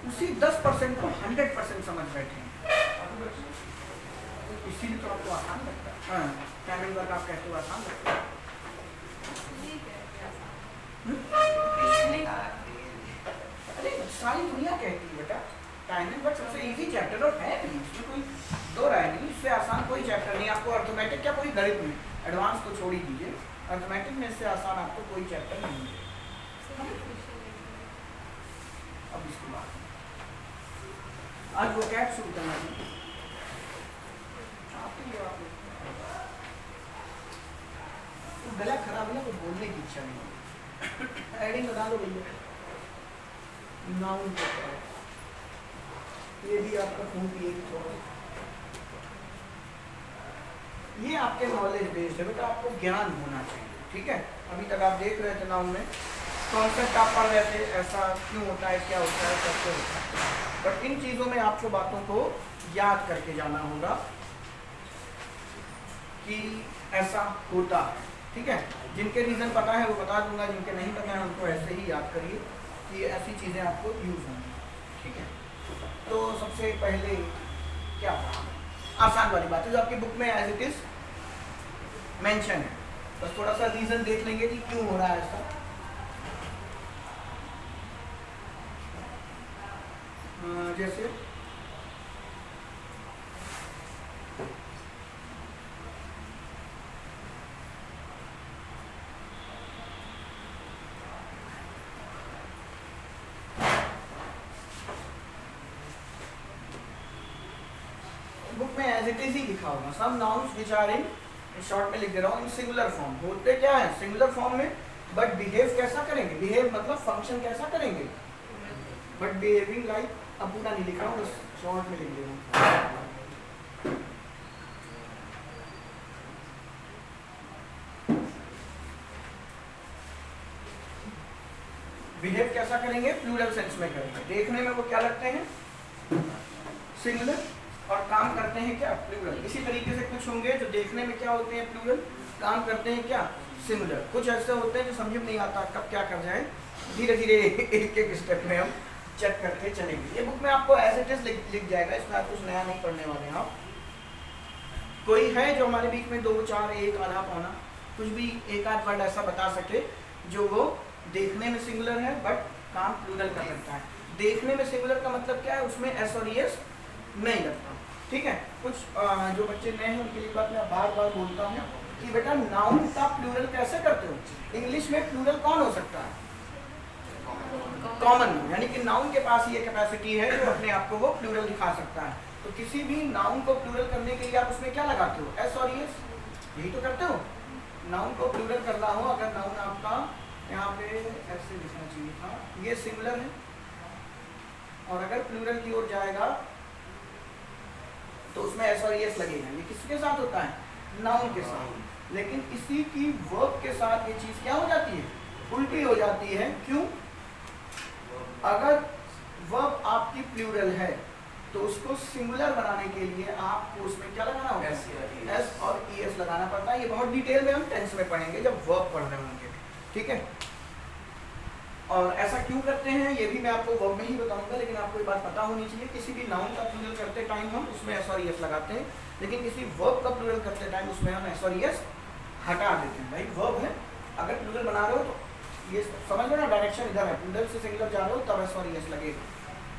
उसी 10% को 100% समझ बैठे हैं, इसीलिए तो आपको आसान लगता है। हाँ, टाइमिंग वर्क आप कहते हो आसान लगता है। अरे सारी दुनिया कहती है बेटा टाइमिंग वर्क सबसे इजी चैप्टर और है भी, इसमें कोई दो राय नहीं, इससे आसान कोई चैप्टर नहीं। आपको अर्थमेटिक क्या कोई गणित में एडवांस तो छोड़ ही दीजिए, अर्थमेटिक में इससे आसान आपको कोई चैप्टर नहीं है। अब इसके बाद आज वो कैट शुरू करना है, तो गला खराब है ना, तो बोलने की इच्छा नहीं होगी। एडिंग बता दो भैया, नाउन को ये भी आपका खून पिएगी थोड़ा, ये आपके नॉलेज बेस्ड है बेटा, आपको ज्ञान होना चाहिए, ठीक है। अभी तक आप देख रहे थे नाउन में कॉन्सेप्ट आप पढ़ रहे थे, ऐसा क्यों होता है, क्या होता है, कैसे होता है, बट इन चीज़ों में आपको बातों को याद करके जाना होगा कि ऐसा होता है, ठीक है। जिनके रीज़न पता है वो बता दूंगा, जिनके नहीं पता है उनको ऐसे ही याद करिए कि ऐसी चीज़ें आपको यूज़ होंगी, ठीक है। तो सबसे पहले क्या आसान वाली बात है जो आपकी बुक में एज इट इज़ मेंशन है, बस थोड़ा सा रीज़न देख लेंगे कि क्यों हो रहा है ऐसा। जैसे बुक में एज इट इज ही लिखा होगा, some nouns which are in short में लिख दे रहा हूँ इन सिंगुलर फॉर्म, होते क्या है सिंगुलर फॉर्म में, बट बिहेव कैसा करेंगे, बिहेव मतलब फंक्शन कैसा करेंगे, बट बिहेविंग लाइक, अब पूरा नहीं लिख रहा हूँ बस शॉर्ट में लिख दे रहा हूँ। बिहेव कैसा करेंगे, प्लूरल सेंस में करेंगे, देखने में वो क्या लगते हैं सिंगुलर और काम करते हैं क्या प्लूरल। इसी तरीके से कुछ होंगे जो देखने में क्या होते हैं प्लूरल, काम करते हैं क्या सिंगुलर। कुछ ऐसे होते हैं जो समझ में नहीं आता कब क्या कर जाए, धीरे धीरे एक एक स्टेप में हम चेक करके चलेंगे। ये बुक में आपको एज इट इज लिख जाएगा, इसमें आप कुछ नया नहीं पढ़ने वाले हैं। आप कोई है जो हमारे बीच में 2 4 1 आधा पौना कुछ भी एक आध वर्ड ऐसा बता सके जो वो देखने में सिंगुलर है बट काम प्लूरल का करता है। देखने में सिंगुलर का मतलब क्या है, उसमें एस और एस नहीं लगता, ठीक है। कुछ जो बच्चे नए हैं उनके लिए बात मैं बार बार बोलता हूँ कि बेटा नाउन का प्लूरल कैसे करते हो। इंग्लिश में प्लूरल कौन हो सकता है, कॉमन, यानी कि नाउन के पास ये कैपेसिटी है जो अपने आप को वो प्लूरल दिखा सकता है। तो किसी भी नाउन को प्लूरल करने के लिए आप उसमें क्या लगाते हो, एस और एस, यही तो करते हो। नाउन को प्लूरल करना हो, अगर नाउन आपका यहाँ पे ऐसे लिखना चाहिए था, ये सिंगुलर है और अगर प्लूरल की ओर जाएगा तो उसमें एस और एस लगेगा। ये किसके साथ होता है, नाउन के साथ। लेकिन इसी की वर्ब के साथ ये चीज क्या हो जाती है, उल्टी हो जाती है। क्यों, अगर वर्ब आपकी प्लूरल है तो उसको सिंगुलर बनाने के लिए आपको उसमें क्या लगाना होगा, एस और एस लगाना पड़ता है। ये बहुत डिटेल में हम टेंस में पढ़ेंगे जब वर्ब पढ़ रहे होंगे, ठीक है। और ऐसा क्यों करते हैं ये भी मैं आपको वर्ब में ही बताऊंगा, लेकिन आपको ये बात पता होनी चाहिए किसी भी नाउन का प्लूरल करते टाइम हम उसमें एस और एस लगाते हैं, लेकिन किसी वर्ब का प्लूरल करते टाइम उसमें हम एस और एस हटा देते हैं। भाई वर्ब है, अगर प्लूरल बना रहे हो तो ये समझ लो ना, डायरेक्शन इधर है, प्लूरल से सिंगुलर जा रहे हो तब एस और एस लगेगा,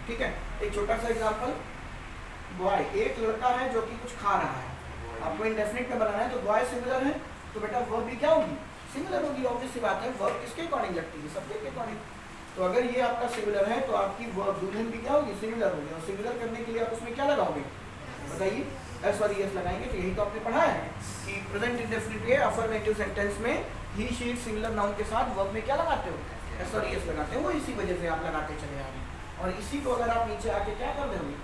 ठीक है। एक छोटा सा एग्जाम्पल, बॉय, एक लड़का है जो कि कुछ खा रहा है, आपको इंडेफिनिट में बनाना है तो बॉय सिंगुलर है तो बेटा वर्ब भी क्या होगी, सिंगुलर होगी। ऑब्वियस सी बात है, वर्ब किसके अकॉर्डिंग लगती है, सब्जेक्ट के अकॉर्डिंग। तो अगर ये आपका सिंगुलर है तो आपकी वर्ब दुल्हन भी क्या होगी, सिंगुलर होगी। और सिंगुलर करने के लिए आप उसमें क्या लगाओगे बताइए, एस और एस लगाएंगे। तो यही तो आपने पढ़ा है कि प्रेजेंट इंडेफिनिट के अफर्मेटिव सेंटेंस में ही शी सिंगुलर नाउन के साथ वर्ब में क्या लगाते हो, एस और एस लगाते हो। वो इसी वजह से आप लगाते चले आ रहे हैं। और इसी को अगर आप नीचे आके क्या कर दोगे,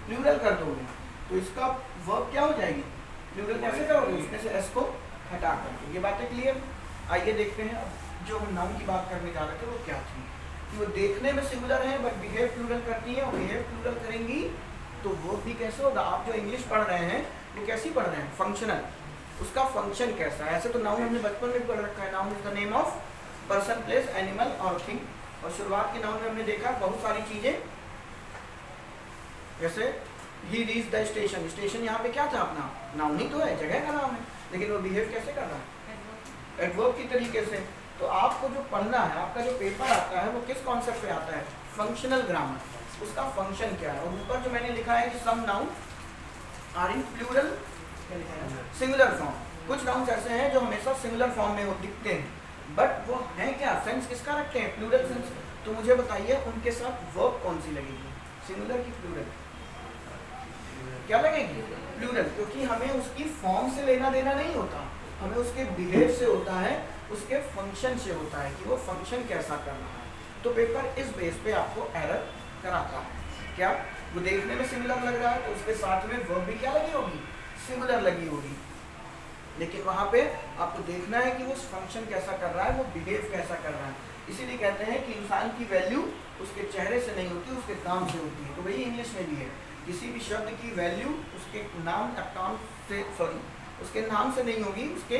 प्लूरल कर दोगे, तो इसका वर्ब क्या हो जाएगी, प्लूरल कैसे करोगे, उसमें से एस को हटा करके। ये बातें क्लियर। आइए देखते हैं अब जो हम नाउन की बात करने जा रहे थे वो क्या थी, कि वो देखने में सिंगुलर है बट बिहेव प्लूरल करती है, और बिहेव प्लूरल करेंगी तो वो भी कैसे होगा। आप जो इंग्लिश पढ़ रहे हैं वो कैसी पढ़ रहे हैं, फंक्शनल, उसका फंक्शन कैसा है। ऐसे तो नाउन हमने बचपन में पढ़ रखा है, noun is the name of person, place, animal और थिंग, और शुरुआत के नाउन में हमने देखा बहुत सारी चीजें, जैसे ही रीच द स्टेशन, स्टेशन यहाँ पे क्या था अपना, नाउन ही तो है, जगह का नाम है, लेकिन वो बिहेव कैसे कर रहा है, एडवर्ब की तरीके से। तो आपको जो पढ़ना है, आपका जो पेपर आता है वो किस कॉन्सेप्ट पे आता है, फंक्शनल ग्रामर, उसका फंक्शन क्या है। और ऊपर जो मैंने लिखा है कि some noun are in plural singular form, कुछ नाउन्स ऐसे हैं जो हमेशा सिंगुलर फॉर्म में दिखते हैं, बट वो हैं क्या, सेंस किसका रखते हैं, प्लूरल सेंस। तो मुझे बताइए उनके साथ वर्ब कौन सी लगेगी, सिंगुलर की प्लूरल, क्या लगेगी, प्लूरल, क्योंकि हमें उसकी फॉर्म से लेना देना नहीं होता, हमें उसके बिहेव से होता है, उसके फंक्शन से होता है कि वो फंक्शन कैसा कर रहा है। तो पेपर इस बेस पे आपको एरर कराता है, क्या वो देखने में सिमिलर लग रहा है तो उसके साथ में वर्ब भी क्या लगी होगी, सिमिलर लगी होगी, लेकिन वहाँ पे आपको देखना है कि वो फंक्शन कैसा कर रहा है, वो बिहेव कैसा कर रहा है। इसीलिए कहते हैं कि इंसान की वैल्यू उसके चेहरे से नहीं होती, उसके काम से होती है। तो वही इंग्लिश में भी है, किसी भी शब्द की वैल्यू उसके नाम या काम से, सॉरी उसके नाम से नहीं होगी, उसके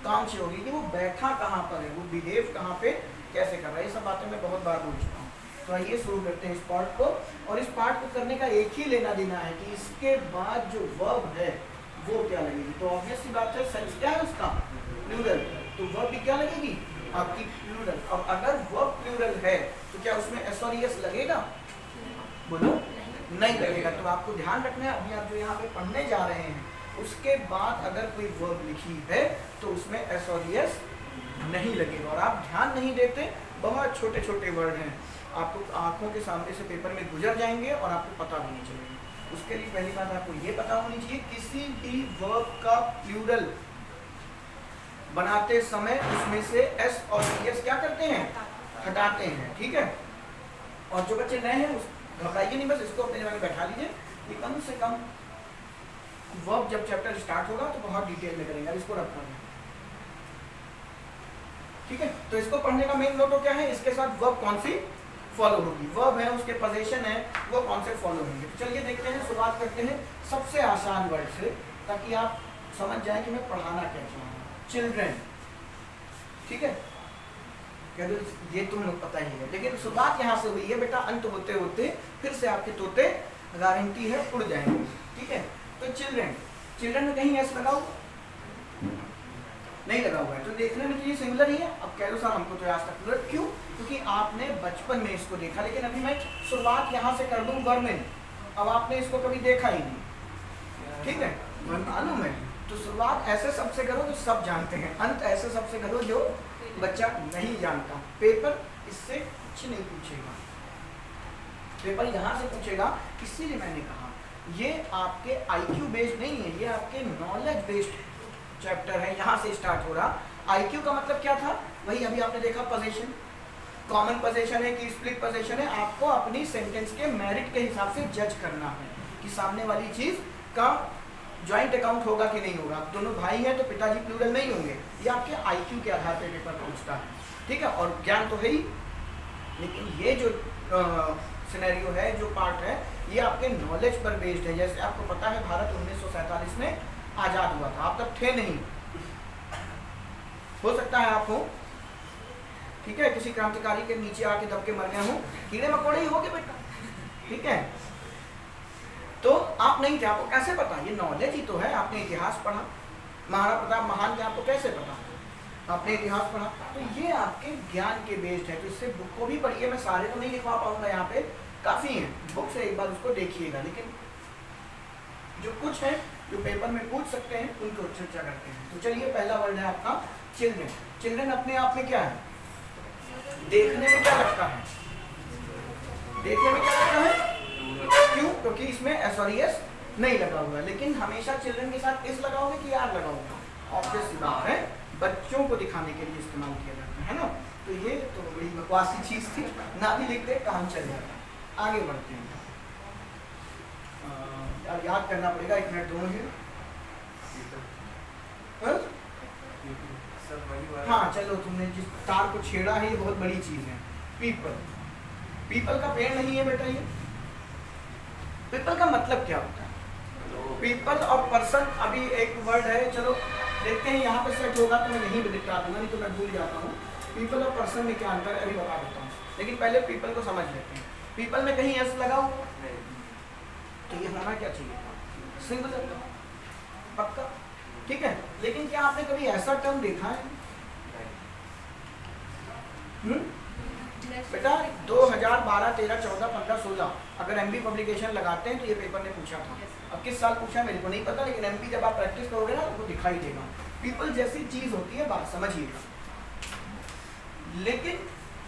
काम से होगी कि वो बैठा कहाँ पर है, वो बिहेव कहाँ पे कैसे कर रहा है। ये सब बातें मैं बहुत बार बोल चुका हूँ। तो आइए शुरू करते हैं इस पार्ट को, और इस पार्ट को करने का एक ही लेना देना है कि इसके बाद जो वर्ब है वो क्या लगेगी। तो ऑब्वियस सी बात है, सेंस क्या है उसका, प्लूरल, तो वर्ब भी क्या लगेगी आपकी, प्लूरल। और अगर वर्ब प्लूरल है तो क्या उसमें एस और एस लगेगा, बोलो नहीं लगेगा। तो आपको ध्यान रखना है, अभी आप जो यहाँ पे पढ़ने जा रहे हैं उसके बाद अगर कोई वर्ब लिखी है तो उसमें एस और एस नहीं लगेगा। और आप ध्यान नहीं देते, बहुत छोटे छोटे वर्ड हैं, आपको आंखों के सामने से पेपर में गुजर जाएंगे और आपको पता भी नहीं चलेगा। उसके लिए पहली बात आपको ये पता होनी चाहिए, किसी भी वर्ब का प्लूरल बनाते समय उसमें से एस और एस क्या करते हैं, हटाते हैं, ठीक है। और जो बच्चे नए हैं घबराइए नहीं, बस इसको अपने दिमाग में बैठा लीजिए कि कम से कम वर्ब जब चैप्टर स्टार्ट होगा तो बहुत डिटेल में करेंगे, इसको रखना है, ठीक है। तो इसको पढ़ने का मेन मोटो क्या है, इसके साथ वर्ब कौन सी फॉलो होगी, वर्ब है उसके पोजीशन है वो कौन से फॉलो होंगे। तो चलिए देखते हैं, शुरुआत करते हैं सबसे आसान वर्ड से, ताकि आप समझ जाएं कि मैं पढ़ाना क्या चाह रहा हूँ। चिल्ड्रन, ठीक है, कह दो ये तुम लोग पता ही है, लेकिन शुरुआत यहाँ से हुई है बेटा, अंत होते होते फिर से आपके तोते गारंटी है उड़ जाएंगे, ठीक है। तो चिल्ड्रन, चिल्ड्रन में कहीं एस लगाओ, नहीं लगा हुआ है, तो देखने में ये सिमिलर ही है। अब कह लो सर हमको तो आज तक प्लूरल, क्यों, क्योंकि आपने बचपन में इसको देखा, लेकिन अभी मैं शुरुआत यहाँ से कर दूँ वर्ब में, अब आपने इसको कभी देखा ही नहीं, ठीक है, मालूम है। तो शुरुआत ऐसे सबसे करो जो सब जानते हैं, अंत ऐसे सबसे करो जो बच्चा नहीं जानता। पेपर इससे कुछ नहीं पूछेगा, पेपर यहाँ से पूछेगा, इसीलिए मैंने कहा ये आपके IQ बेस्ड नहीं है, ये आपके नॉलेज बेस्ड चैप्टर है, यहाँ से स्टार्ट हो रहा। IQ का मतलब क्या था, वही अभी आपने देखा, पोजीशन, कॉमन पोजीशन है कि स्प्लिट पोजीशन है, आपको अपनी सेंटेंस के मेरिट के हिसाब से जज करना है कि सामने वाली चीज़ का जॉइंट अकाउंट होगा कि नहीं होगा। दोनों भाई हैं तो पिताजी प्लूरल नहीं होंगे, ये आपके IQ के आधार पर पेपर पूछता है, ठीक है। और ज्ञान तो है ही, लेकिन ये जो सिनेरियो है, जो पार्ट है, ये आपके नॉलेज पर बेस्ड है। जैसे आपको पता है भारत 1947 में आज़ाद हुआ था, आप तब थे नहीं, हो सकता है आप हो, ठीक है, किसी क्रांतिकारी के नीचे आके दब के मर गए हो, कीड़े मकोड़े ही हो गए बेटा, ठीक है। तो आप नहीं थे, आपको कैसे पता, ये नॉलेज ही तो है, आपने इतिहास पढ़ा, महाराणा प्रताप महान थे, आपको कैसे पता, आपने इतिहास पढ़ा। तो ये आपके ज्ञान के बेस्ड है। तो इससे बुक को भी पढ़िए, मैं सारे तो नहीं लिखवा पाऊंगा, यहाँ पे काफ़ी हैं, बुक से एक बार उसको देखिएगा, लेकिन जो कुछ है जो पेपर में पूछ सकते हैं उनको चर्चा करते हैं। तो चलिए पहला वर्ड है आपका चिल्ड्रन। चिल्ड्रन अपने आप में क्या है, देखने में क्या लगता है, देखने में क्या लगता है, क्यों, क्योंकि इसमें एस और एस नहीं लगा हुआ है। लेकिन हमेशा चिल्ड्रन के साथ इस लगाओगे कि आर लगाओगे, ऑब्वियस बात है, बच्चों को दिखाने के लिए इस्तेमाल किया जाता है ना। तो ये तो बड़ी बकवासी चीज़ थी, ना भी लिखते काम चल जाता। आगे बढ़ते हैं, याद करना पड़ेगा, 1 मिनट दो है। हाँ चलो, तुमने जिस तार को छेड़ा है ये बहुत बड़ी चीज़ है। पीपल, पीपल का पेड़ नहीं है बेटा, ये पीपल का मतलब क्या होता है, पीपल और पर्सन अभी एक वर्ड है, चलो देखते हैं यहाँ पे सेट होगा तो मैं यहीं पे दिखा दूंगा, नहीं तो मैं भूल जाता हूँ। पीपल और पर्सन में क्या अंतर है अभी बता देता हूँ, लेकिन पहले पीपल को समझ लेते हैं। पीपल में कहीं एस लगा हुआ तो ये होना क्या चाहिए, सिंगुलर, पक्का, ठीक है। लेकिन क्या आपने कभी ऐसा टर्म देखा है? बेटा 2012, 13, 14, 15, 16 अगर एमबी पब्लिकेशन लगाते हैं तो ये पेपर ने पूछा था। अब किस साल पूछा मेरे को नहीं पता, लेकिन एमपी जब आप प्रैक्टिस करोगे ना तो दिखाई देगा। पीपल जैसी चीज होती है, बात समझिएगा। लेकिन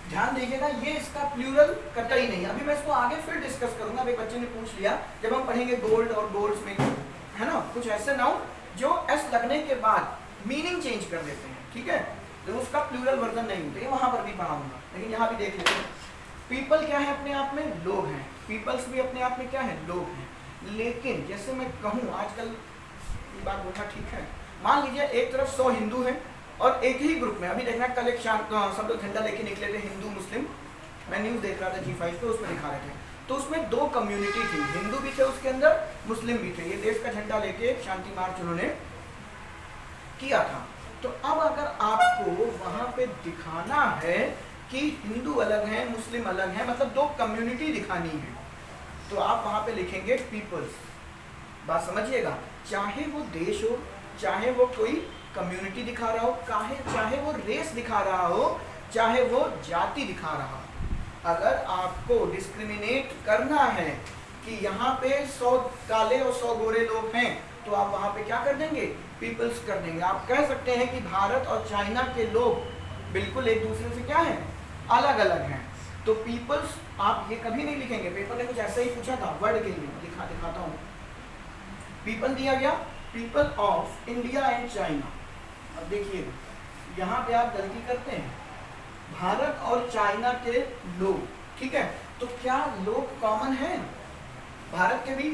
ध्यान दीजिएगा ये इसका प्लूरल कतई नहीं। अभी मैं इसको आगे फिर डिस्कस करूंगा। अभी बच्चे ने पूछ लिया, जब हम पढ़ेंगे गोल्ड और गोल्ड्स में, है ना, कुछ ऐसे नाउन जो एस लगने के बाद मीनिंग चेंज कर देते हैं, ठीक है, तो उसका प्लूरल वर्जन नहीं होता, वहां पर भी पढ़ाऊंगा। लेकिन यहाँ भी देख लेते हैं, पीपल क्या है अपने आप में, लोग हैं। पीपल्स भी अपने आप में क्या है, लोग हैं। लेकिन जैसे मैं कहूँ, आजकल ये बात बोलना ठीक है, मान लीजिए एक तरफ 100 हिंदू हैं और एक ही ग्रुप में, अभी देखना कल एक सब लोग झंडा लेके निकले थे, हिंदू मुस्लिम, मैं न्यूज़ देख रहा था G5 पे, उसमें दिखा रहे थे। तो उसमें 2 कम्युनिटी थी, हिंदू भी थे उसके अंदर, मुस्लिम भी थे। ये देश का झंडा लेके शांति मार्च उन्होंने किया था। तो अब अगर आपको वहां पे दिखाना है कि हिंदू अलग है, मुस्लिम अलग है, मतलब 2 कम्युनिटी दिखानी है, तो आप वहां पे लिखेंगे पीपल्स। बात समझिएगा, चाहे वो देश हो, चाहे वो कोई कम्युनिटी दिखा रहा हो, चाहे वो रेस दिखा रहा हो, चाहे वो जाति दिखा रहा हो, अगर आपको डिस्क्रिमिनेट करना है कि यहाँ पे 100 काले और 100 गोरे लोग हैं, तो आप वहाँ पे क्या कर देंगे, पीपल्स कर देंगे। आप कह सकते हैं कि भारत और चाइना के लोग बिल्कुल एक दूसरे से क्या है, अलग अलग हैं, तो पीपल्स आप ये कभी नहीं लिखेंगे। पेपर ने कुछ ऐसा ही पूछा था वर्ड के लिए, दिखाता हूँ। पीपल दिया गया, people of India and China. अब देखिए यहाँ पे आप गलती करते हैं, भारत और चाइना के लोग, ठीक है, तो क्या लोग कॉमन है? भारत के भी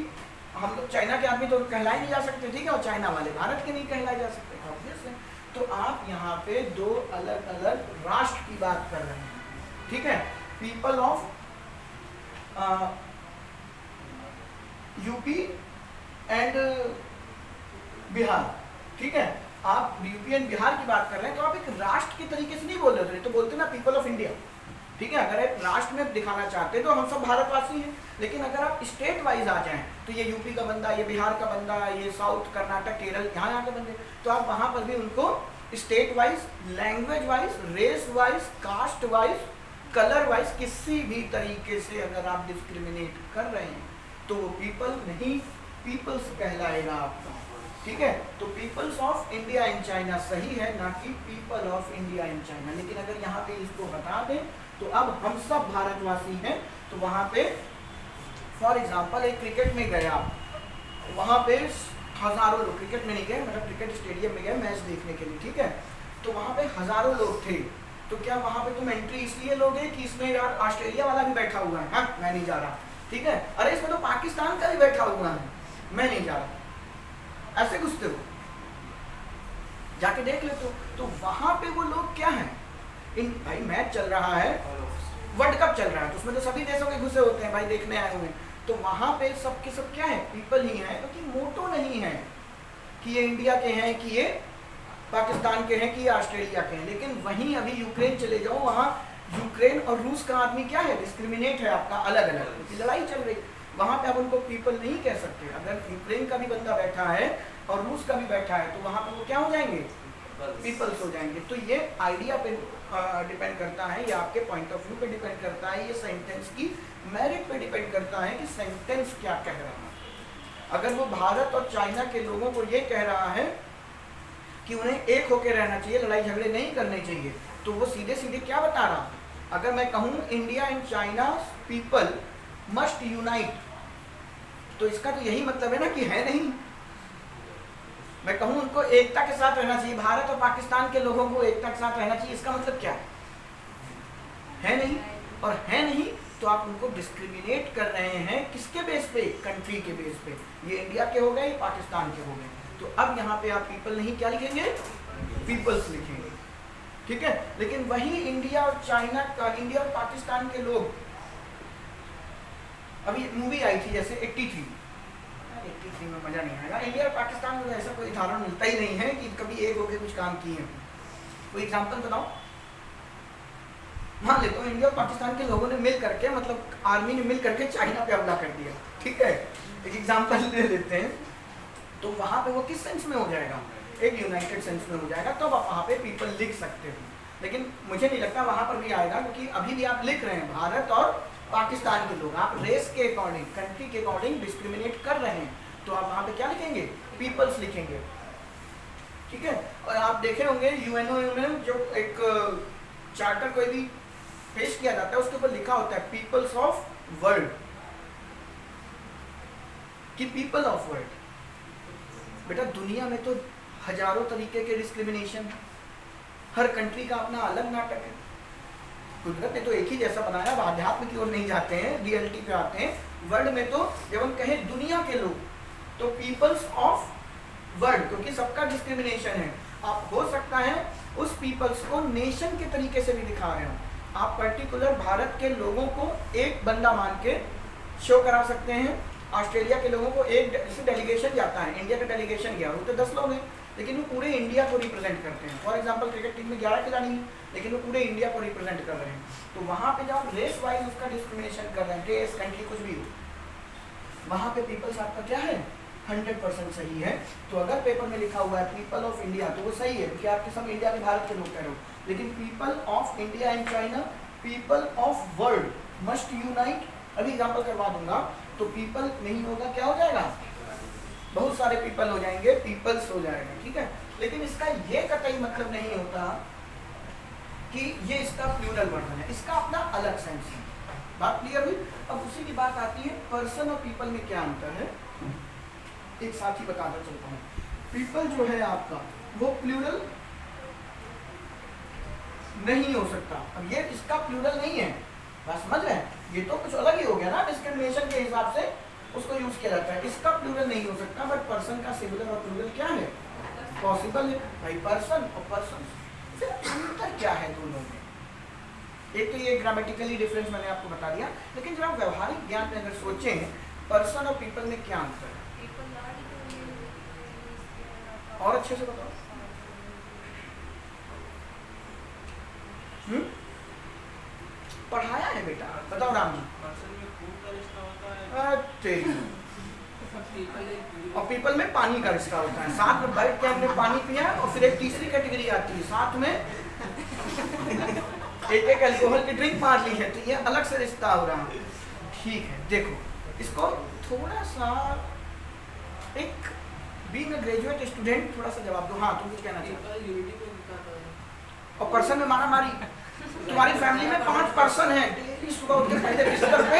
हम लोग, चाइना के आदमी तो कहलाए नहीं जा सकते, ठीक है, और चाइना वाले भारत के नहीं कहलाए जा सकते, ऑब्वियस है। तो आप यहाँ पे 2 अलग अलग राष्ट्र की बात कर रहे हैं, ठीक है। People of UP and Bihar, ठीक है, आप यूपी एंड बिहार की बात कर रहे हैं, तो आप एक राष्ट्र के तरीके से नहीं बोल रहे, तो बोलते ना पीपल ऑफ इंडिया, ठीक है। अगर आप राष्ट्र में दिखाना चाहते हैं तो हम सब भारतवासी हैं, लेकिन अगर आप स्टेट वाइज आ जाएं, तो ये यूपी का बंदा, ये बिहार का बंदा, ये साउथ कर्नाटक केरल, यहाँ के बंदे, तो आप वहाँ पर भी उनको state wise, language wise, race wise, caste wise, colour wise, किसी भी तरीके से अगर आप डिस्क्रिमिनेट कर रहे हैं तो वो पीपल नहीं, पीपल्स कहलाएगा आपका, ठीक है। तो peoples of India and China सही है, ना कि people of India and China. लेकिन अगर यहाँ पे इसको हटा दें तो अब हम सब भारतवासी हैं, तो वहाँ पे फॉर एग्जांपल एक क्रिकेट में गया, वहाँ पे हज़ारों लोग, क्रिकेट में नहीं गए, मतलब क्रिकेट स्टेडियम में गए मैच देखने के लिए, ठीक है, तो वहाँ पे हज़ारों लोग थे, तो क्या वहाँ पे तुम एंट्री इसलिए लोगे कि इसमें यार ऑस्ट्रेलिया वाला भी बैठा हुआ है, हाँ मैं नहीं जा रहा, ठीक है, अरे इसमें तो पाकिस्तान का भी बैठा हुआ है, मैं नहीं जा रहा, ऐसे घुसते हो, जाके देख लेते हो। तो वहाँ पे वो लोग क्या है, इन भाई मैच चल रहा है, वर्ल्ड कप चल रहा है, तो उसमें तो सभी देशों के घुसे होते हैं भाई, देखने आए हुए हैं, तो वहाँ पे सब के सब क्या है, पीपल ही है, क्योंकि मोटो नहीं है कि ये इंडिया के हैं, कि ये पाकिस्तान के हैं, कि ये ऑस्ट्रेलिया के हैं। लेकिन वहीं अभी यूक्रेन चले जाओ, वहाँ यूक्रेन और रूस का आदमी क्या है, डिस्क्रिमिनेट है आपका, अलग अलग लड़ाई चल रही, वहाँ पे आप उनको पीपल नहीं कह सकते। अगर यूक्रेन का भी बंदा बैठा है और रूस का भी बैठा है, तो वहाँ पे वो क्या हो जाएंगे, पीपल्स हो जाएंगे। तो ये आइडिया पे डिपेंड करता है, ये आपके पॉइंट ऑफ व्यू पे डिपेंड करता है, ये सेंटेंस की मेरिट पे डिपेंड करता है कि सेंटेंस क्या कह रहा है। अगर वो भारत और चाइना के लोगों को ये कह रहा है कि उन्हें एक होकर रहना चाहिए, लड़ाई झगड़े नहीं करने चाहिए, तो वो सीधे सीधे क्या बता रहा है। अगर मैं कहूँ India and China people must unite, तो इसका तो यही मतलब है ना कि है नहीं। मैं कहूँ उनको एकता के साथ रहना चाहिए, भारत और पाकिस्तान के लोगों को एकता के साथ रहना चाहिए, इसका मतलब क्या है नहीं, और है नहीं तो आप उनको डिस्क्रिमिनेट कर रहे हैं, किसके बेस पे, कंट्री के बेस पे, ये इंडिया के हो गए, पाकिस्तान के हो गए। तो अब यहाँ पे आप पीपल नहीं क्या लिखेंगे, पीपल्स लिखेंगे, ठीक है। लेकिन वही इंडिया और चाइना का, इंडिया और पाकिस्तान के लोग, अभी मूवी आई थी जैसे 83 में, मजा नहीं आएगा, इंडिया और पाकिस्तान में ऐसा कोई उदाहरण मिलता ही नहीं है कि कभी एक होकर कुछ काम किए हैं। कोई एग्जांपल बताओ, मान लेता हूँ इंडिया और पाकिस्तान के लोगों ने मिल करके, मतलब आर्मी ने मिल करके चाइना पे हमला कर दिया, ठीक है, एक एग्जांपल ले लेते हैं, तो वहाँ पे वो किस सेंस में हो जाएगा, एक यूनाइटेड सेंस में हो जाएगा, तब आप वहाँ पे पीपल लिख सकते हो। लेकिन मुझे नहीं लगता वहाँ पर भी आएगा, क्योंकि अभी भी आप लिख रहे हैं भारत और पाकिस्तान के लोग, आप रेस के अकॉर्डिंग, कंट्री के अकॉर्डिंग डिस्क्रिमिनेट कर रहे हैं, तो आप वहाँ पे क्या लिखेंगे, पीपल्स लिखेंगे, ठीक है। और आप देखे होंगे यूएनओ में जो एक चार्टर कोई भी पेश किया जाता है उसके ऊपर लिखा होता है पीपल्स ऑफ वर्ल्ड, कि पीपल ऑफ वर्ल्ड। बेटा दुनिया में तो हजारों तरीके के डिस्क्रिमिनेशन है, हर कंट्री का अपना अलग नाटक है। कुदरत ने तो एक ही जैसा बनाया, अब आध्यात्म की ओर नहीं जाते हैं, रियलिटी पे आते हैं। वर्ल्ड में तो जब हम कहें दुनिया के लोग, तो पीपल्स ऑफ वर्ल्ड, क्योंकि सबका डिस्क्रिमिनेशन है। आप हो सकता है उस पीपल्स को नेशन के तरीके से भी दिखा रहे हो, आप पर्टिकुलर भारत के लोगों को एक बंदा मान के शो करा सकते हैं। ऑस्ट्रेलिया के लोगों को एक डेलीगेशन जाता है, इंडिया का डेलीगेशन गया, वो तो 10 लोग हैं, लेकिन वो पूरे इंडिया को रिप्रेजेंट करते हैं। फॉर एग्जांपल क्रिकेट टीम में 11 खिलाड़ी हैं, लेकिन वो पूरे इंडिया को रिप्रेजेंट कर रहे हैं। तो वहाँ पे जब आप रेस वाइज उसका डिस्क्रिमिनेशन कर रहे हैं, रेस, कंट्री, कुछ भी हो, वहाँ पे पीपल्स आपका क्या है, 100% सही है। तो अगर पेपर में लिखा हुआ है पीपल ऑफ इंडिया, तो वो सही है, क्योंकि आपके सब इंडिया के, भारत के लोग कह रहे हो। लेकिन people of India and China, people of world must unite, अभी एग्जाम्पल करवा दूंगा, तो पीपल नहीं होगा, क्या हो जाएगा, बहुत सारे पीपल हो जाएंगे, पीपल्स हो जाएगा, ठीक है। लेकिन इसका ये कतई मतलब नहीं होता कि ये इसका प्लूरल वर्जन है, इसका अपना अलग सेंस है। बात क्लियर हुई। अब उसी की बात आती है पर्सन और पीपल में क्या अंतर है, एक साथ ही बताता चलता हूँ। पीपल जो है आपका वो प्लूरल नहीं हो सकता। अब ये इसका प्लूरल नहीं है, बात समझ रहे हैं, ये तो कुछ अलग ही हो गया ना, डिस्क्रिमिनेशन के हिसाब से उसको यूज किया जाता है, इसका प्लूरल नहीं हो सकता। बट पर्सन का सिंगुलर और प्लूरल क्या है, पॉसिबल है भाई, पर्सन और पर्सन। फिर अंतर क्या है दोनों में, एक तो ये ग्रामेटिकली डिफरेंस मैंने आपको बता दिया, लेकिन जब आप व्यवहारिक ज्ञान में अगर सोचें पर्सन और पीपल में क्या अंतर है, और अच्छे से बताओ। पढ़ाया है बेटा, बताओ राम जी। और पीपल में पानी का रिश्ता होता है, साथ में बैठ के हमने पानी पिया, और फिर एक तीसरी कैटेगरी आती है, साथ में एक अल्कोहल की ड्रिंक मार ली है, तो ये अलग से रिश्ता हो रहा है। ठीक है, देखो इसको थोड़ा सा एक बीइंग अ ग्रेजुएट स्टूडेंट थोड़ा सा जवाब दो। हाँ, तुम कुछ कहना चाहिए। और पर्सन में मारा मारी, तुम्हारी फैमिली में 5 पर्सन है, डेली सुबह उठ के पहले बिस्तर पे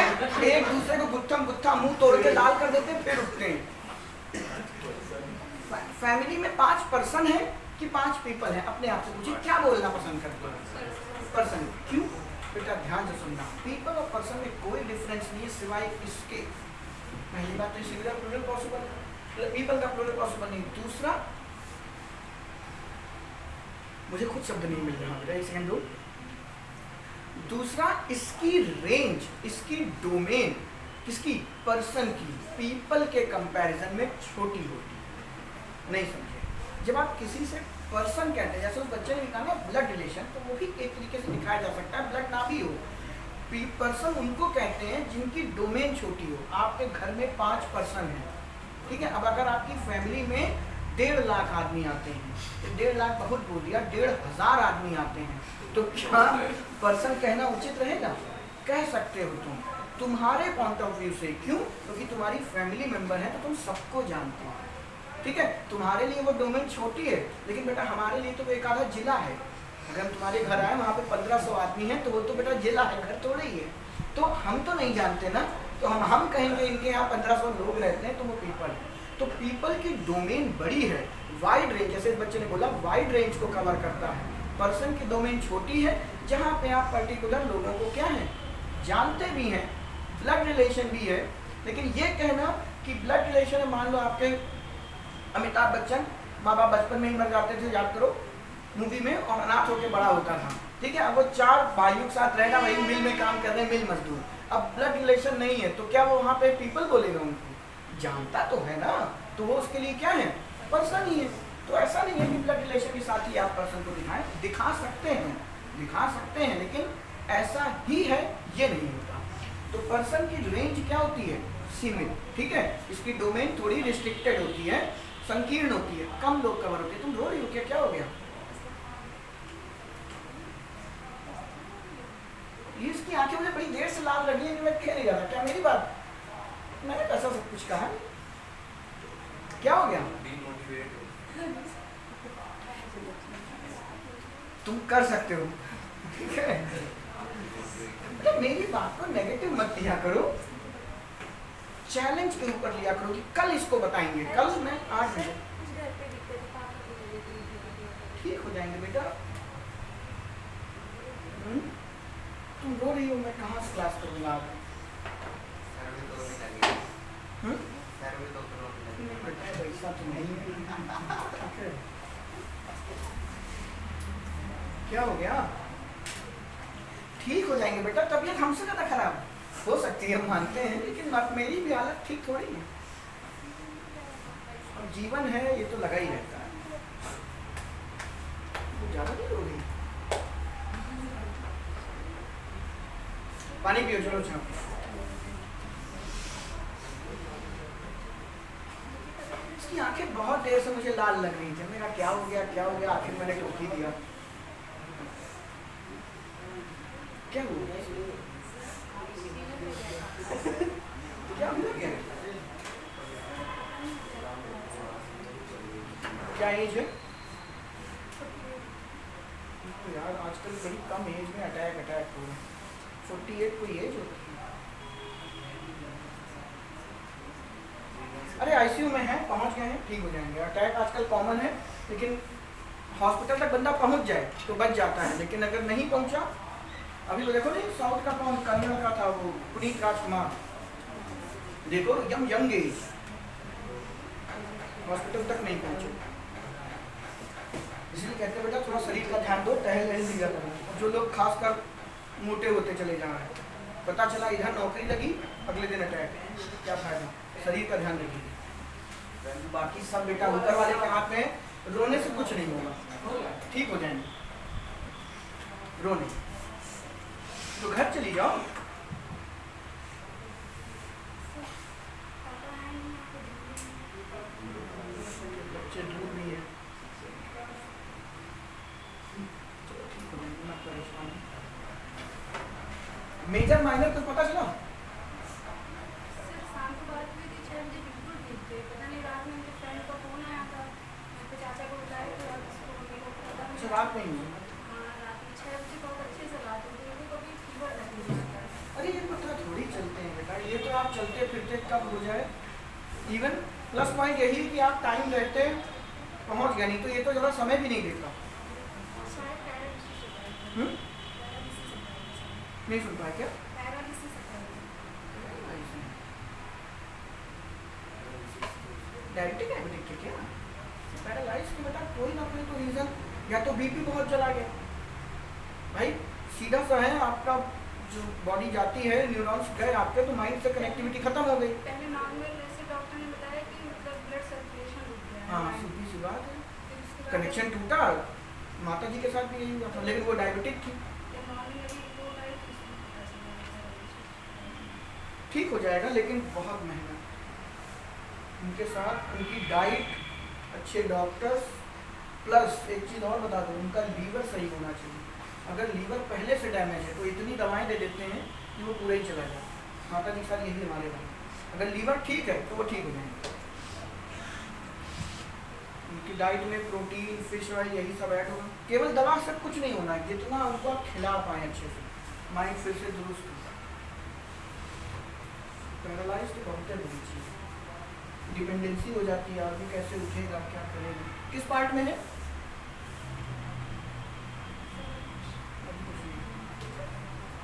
एक दूसरे को गुत्थम गुत्था मुंह तोड़ के लाल कर देते हैं, फिर उठते हैं। फैमिली में 5 पर्सन है कि 5 पीपल है, अपने आप से पूछिए क्या बोलना पसंद करते हैं, पर्सन। क्यों बेटा, ध्यान से सुनना, पीपल और पर्सन में कोई डिफरेंस नहीं है सिवाय इसके, पहली बात तो सिंगुलर प्लूरल पॉसिबल, पीपल का प्लूरल पॉसिबल नहीं। दूसरा, मुझे खुद शब्द नहीं मिल रहा बेटा, एक सेकंड दो। दूसरा, इसकी रेंज, इसकी डोमेन, किसकी, पर्सन की, पीपल के कंपैरिजन में छोटी होती है। नहीं समझे, जब आप किसी से पर्सन कहते हैं, जैसे उस बच्चे ने कहा ना ब्लड रिलेशन, तो वो भी एक तरीके से दिखाया जा सकता है, ब्लड ना भी हो। पर्सन उनको कहते हैं जिनकी डोमेन छोटी हो। आपके घर में 5 पर्सन हैं, ठीक है। अब अगर आपकी फैमिली में 1.5 लाख आदमी आते हैं, तो 1.5 लाख बहुत बोल दिया, 1,500 आदमी आते हैं, तो क्या पर्सन कहना उचित रहेगा, कह सकते हो तुम, तुम्हारे पॉइंट ऑफ व्यू से। क्यों, क्योंकि तुम्हारी फैमिली मेंबर है तो तुम सबको जानते हो, ठीक है। तुम्हारे लिए वो डोमेन छोटी है, लेकिन बेटा हमारे लिए तो वो एक आधा जिला है। अगर हम तुम्हारे घर आए, वहाँ पे 1500 आदमी हैं, तो वो तो बेटा जिला है, घर थोड़ा ही है। तो हम तो नहीं जानते ना, तो हम कहेंगे इनके यहाँ 1500 लोग रहते हैं, तो वो पीपल है। तो पीपल की डोमेन बड़ी है, वाइड रेंज, जैसे इस बच्चे ने बोला वाइड रेंज को कवर करता है। पर्सन की डोमेन छोटी है, जहाँ पे आप पर्टिकुलर लोगों को क्या है, जानते भी हैं, ब्लड रिलेशन भी है। लेकिन ये कहना कि ब्लड रिलेशन है, मान लो आपके अमिताभ बच्चन, माँ बाप बचपन में ही मर जाते थे, याद करो मूवी में, और अनाथ होकर बड़ा होता था, ठीक है। अब वो 4 भाइयों के साथ रहना, वही मिल में काम कर रहे हैं, मिल मजदूर। अब ब्लड रिलेशन नहीं है, तो क्या वो वहाँ पे पीपल बोलेगा उनको, जानता तो है ना, तो वो उसके लिए क्या है, पर्सन ही है। तो ऐसा नहीं है कि ब्लड रिलेशन के साथ ही आप पर्सन को दिखाएं, दिखा सकते हैं, लेकिन ऐसा ही है ये नहीं होता। तो पर्सन की रेंज क्या होती है? सीमित, ठीक है। इसकी डोमेन थोड़ी रिस्ट्रिक्टेड होती है, संकीर्ण होती है, कम लोग कवर होते हैं। तुम रो रही हो क्या? क्या हो गया? ये इसकी आंखें मुझे बड़ी देर से लाल लगी है कि मैं कह नहीं रहा था। क्या मेरी बात? मैंने ऐसा सब कुछ कहा? क्या हो गया? तुम कर सकते हो, ठीक है। तो मेरी बात को नेगेटिव मत लिया करो, चैलेंज के ऊपर लिया करो कि कल इसको बताएंगे। कल मैं 8 बजे ठीक हो जाएंगे बेटा। तुम रो रही हो, मैं कहाँ से क्लास करूँगा आप? ऐसा तो नहीं है। क्या हो गया? ठीक हो जाएंगे बेटा। तबीयत हमसे ज़्यादा खराब हो सकती है, हम मानते हैं, लेकिन मेरी भी हालत ठीक थोड़ी है। अब जीवन है, ये तो लगा ही रहता है। तो ज़्यादा नहीं हो रही। पानी पियो, चलो छाप। इसकी आंखें बहुत देर से मुझे लाल लग रही थी। मेरा क्या हो गया, क्या हो गया? आखिर मैंने टोक ही दिया। क्या हुआ? क्या हो गया? क्या एज है? तो यार आजकल बड़ी कम एज में अटैक हो रहा है। 48 कोई एज होती है? अरे आईसीयू में है, पहुंच गए हैं, ठीक हो जाएंगे। अटैक आजकल कॉमन है, लेकिन हॉस्पिटल तक बंदा पहुंच जाए तो बच जाता है। लेकिन अगर नहीं पहुंचा, अभी तो देखो नहीं, साउथ का कौन कन्नड़ का था वो, पुनीत राजकुमार, देखो यंग एज, हॉस्पिटल तक नहीं पहुंचे। इसलिए कहते हैं बेटा थोड़ा शरीर का ध्यान दो, टहल लिया करो। जो लोग खासकर मोटे होते चले जा रहे हैं, पता चला इधर नौकरी लगी, अगले दिन अटैक, क्या फायदा? शरीर का ध्यान रखिए। बाकी सब बेटा ऊपर वाले के हाथ में, रोने से कुछ नहीं होगा, ठीक हो जाएंगे। रोने तो घर चली जाओ। बच्चे दूर भी है, मेजर माइनर कुछ पता चला? रात में ही अरे ये पता थोड़ी चलते हैं बेटा, ये तो आप चलते फिरते कब हो जाए। इवन प्लस पॉइंट यही है कि आप टाइम रहते पहुंच गए, नहीं तो ये तो ज़रा समय भी नहीं देता। नहीं सुन पाया क्या? डायबिटिक डायबिटिक के क्या पैरालाइज के बेटा कोई ना कोई तो रीज़न, या तो बीपी बहुत चला गया भाई, सीधा सा है आपका जो बॉडी जाती है, न्यूरॉन्स गए आपके तो माइंड से कनेक्टिविटी खत्म हो गई। पहले नॉर्मल ऐसे डॉक्टर ने बताया कि मतलब ब्लड सर्कुलेशन रुक गया। हाँ सीधी सी बात है, कनेक्शन टूटा। माता जी के साथ भी यही हुआ था, लेकिन वो डायबिटिक थी। ठीक हो जाएगा, लेकिन बहुत महंगा। उनके साथ उनकी डाइट, अच्छे डॉक्टर्स, प्लस एक चीज़ और बता दो, उनका लीवर सही होना चाहिए। अगर लीवर पहले से डैमेज है तो इतनी दवाएं दे देते हैं कि वो पूरा ही चला जाए। माता जी के साथ यही हमारे बात, अगर लीवर ठीक है तो वो ठीक हो जाएंगे। उनकी डाइट में प्रोटीन, फिश ऑयल, यही सब ऐड होगा। केवल दवा से कुछ नहीं होना है, जितना उनको आप खिला पाएँ अच्छे से, माइंड फिर से दुरुस्त होगा। पैरालाइज तो बहुत बुरी चीज़ है, डिपेंडेंसी हो जाती है, आदमी कैसे उठेगा, क्या करेगा। किस पार्ट में है?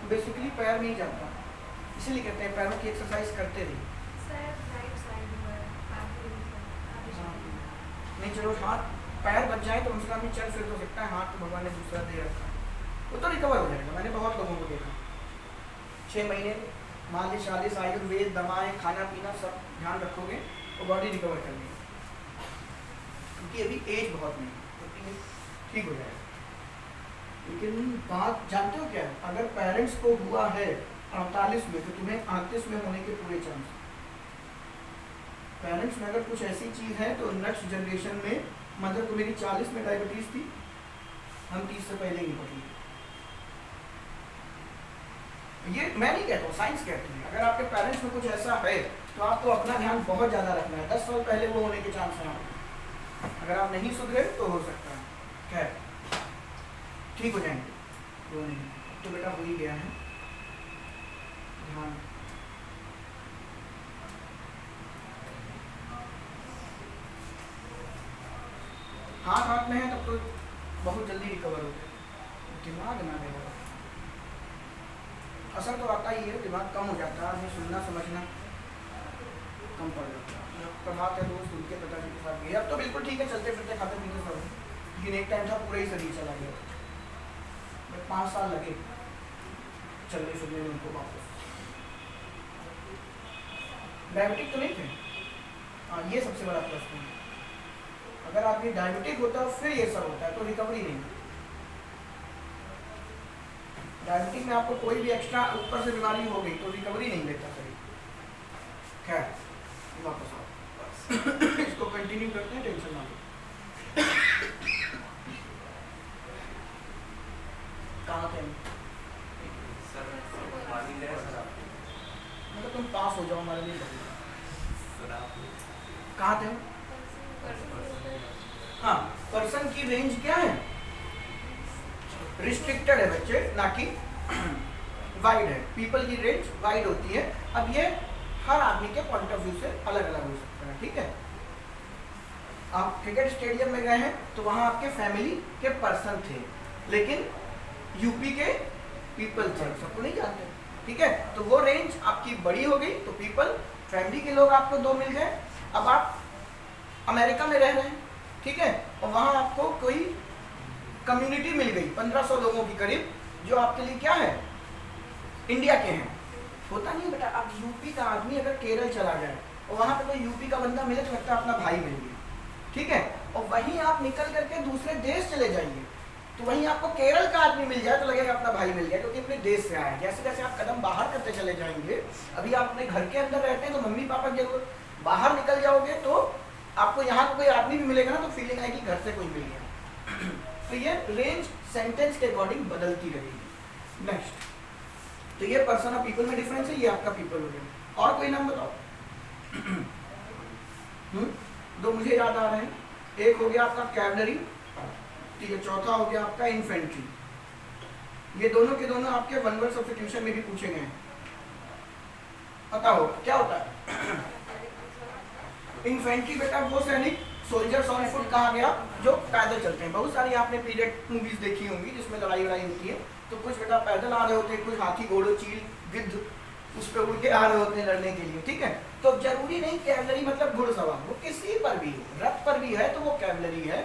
बेसिकली पैर नहीं जाता, इसीलिए कहते हैं पैरों की एक्सरसाइज करते रहिए। नहीं चलो हाथ पैर बच जाए तो कम से कम चल फिर तो सकता है, हाथ तो भगवान ने दूसरा दे रखा है, वो तो रिकवर हो जाएगा। मैंने बहुत लोगों को देखा 6 महीने मालिश आलिश, आयुर्वेद, दवाएं, खाना पीना सब ध्यान रखोगे तो बॉडी रिकवर कर लेगी, क्योंकि अभी एज बहुत नहीं है, ठीक हो जाएगा। लेकिन बात जानते हो क्या है, अगर पेरेंट्स को हुआ है 48 में तो तुम्हें 38 में होने के पूरे चांस। पेरेंट्स में अगर कुछ ऐसी चीज़ है तो नेक्स्ट जनरेशन में, मतलब तो मेरी 40 में डायबिटीज़ थी, हम 30 से पहले ही निपट लिए। ये मैं नहीं कहता हूँ, साइंस कहती है अगर आपके पेरेंट्स में कुछ ऐसा है तो आपको अपना ध्यान बहुत ज़्यादा रखना है। 10 साल पहले वो होने के चांस हैं आपको। अगर आप नहीं सुधरे तो हो सकता है खैर ठीक हो जाएंगे, वो नहीं तो बेटा हो ही गया है। ध्यान हाथ हाथ में है तब तो बहुत जल्दी रिकवर हो गया, दिमाग ना देगा। असर तो आता ही है, दिमाग कम हो जाता है, आदमी सुनना समझना कम पड़ जाता है। प्रभात है दोस्त उनके पिताजी के साथ गए, अब तो बिल्कुल ठीक है, चलते फिरते खाते पीते सब, लेकिन एक टाइम था पूरा ही शरीर चला गया। 5 साल लगे चलने फिरने में उनको वापस। डायबिटिक तो नहीं थे, हाँ ये सबसे बड़ा प्लस पॉइंट। अगर आदमी डायबिटिक होता है फिर ये सब होता है तो रिकवरी नहीं। डायबिटिक में आपको कोई भी एक्स्ट्रा ऊपर से बीमारी हो गई तो रिकवरी नहीं लेता शरीर। खैर वापस आओ इसको कंटिन्यू करते हैं, टेंशन ना लो। कहाँ थे सर? मतलब तुम पास हो जाओ हमारे लिए बढ़िया। कहाँ थे? हाँ, पर्सन की रेंज क्या है? रिस्ट्रिक्टेड है बच्चे, ना कि वाइड है। पीपल की रेंज वाइड होती है। अब ये हर आदमी के पॉइंट ऑफ व्यू से अलग अलग हो सकता है, ठीक है। आप क्रिकेट स्टेडियम में गए हैं तो वहाँ आपके फैमिली के पर्सन थे, लेकिन यूपी के पीपल थे, सबको नहीं जानते, ठीक है। तो वो रेंज आपकी बड़ी हो गई तो पीपल फैमिली के लोग आपको 2 मिल गए। अब आप अमेरिका में रह रहे हैं, ठीक है, और वहाँ आपको कोई कम्युनिटी मिल गई 1500 लोगों की करीब, जो आपके लिए क्या है, इंडिया के हैं। होता नहीं बेटा, आप यूपी का आदमी अगर केरल चला जाए और वहाँ पे कोई यूपी का बंदा मिले तो लगता है अपना भाई मिल गया, ठीक है। और वहीं आप निकल करके दूसरे देश चले जाइए तो वहीं आपको केरल का आदमी मिल जाए तो लगेगा अपना भाई मिल गया, क्योंकि अपने देश से आया है। जैसे जैसे आप कदम बाहर करते चले जाएंगे, अभी आप अपने घर के अंदर रहते हैं तो मम्मी पापा जरूर, बाहर निकल जाओगे तो आपको यहाँ कोई आदमी भी मिलेगा ना तो फीलिंग आएगी घर से कोई मिल गया। तो ये रेंज सेंटेंस के अकॉर्डिंग बदलती रहेगी। नेक्स्ट, तो ये पर्सन ऑफ पीपल में डिफरेंस है, ये आपका पीपल हो गया। और कोई नाम बताओ। 2 मुझे याद आ रहे हैं। एक हो गया आपका कैवलरी, ठीक है, चौथा हो गया आपका इन्फेंट्री। ये दोनों के दोनों आपके 1 वर्ड सब्स्टिट्यूशन में भी पूछे गए हैं। बताओ क्या होता है? इन्फेंट्री बेटा वो सैनिक, सोल्जर्स ऑन फुट कहा गया जो पैदल चलते हैं। बहुत सारी आपने पीरियड मूवीज देखी होंगी जिसमें लड़ाई होती है, तो कुछ बेटा पैदल आ रहे होते हैं, कुछ हाथी घोड़ों चील गिद्ध उस पर उड़ के आ रहे होते हैं लड़ने के लिए, ठीक है। तो जरूरी नहीं कैवलरी मतलब घुड़सवार, वो किसी पर भी, रथ पर भी है तो वो कैवलरी है,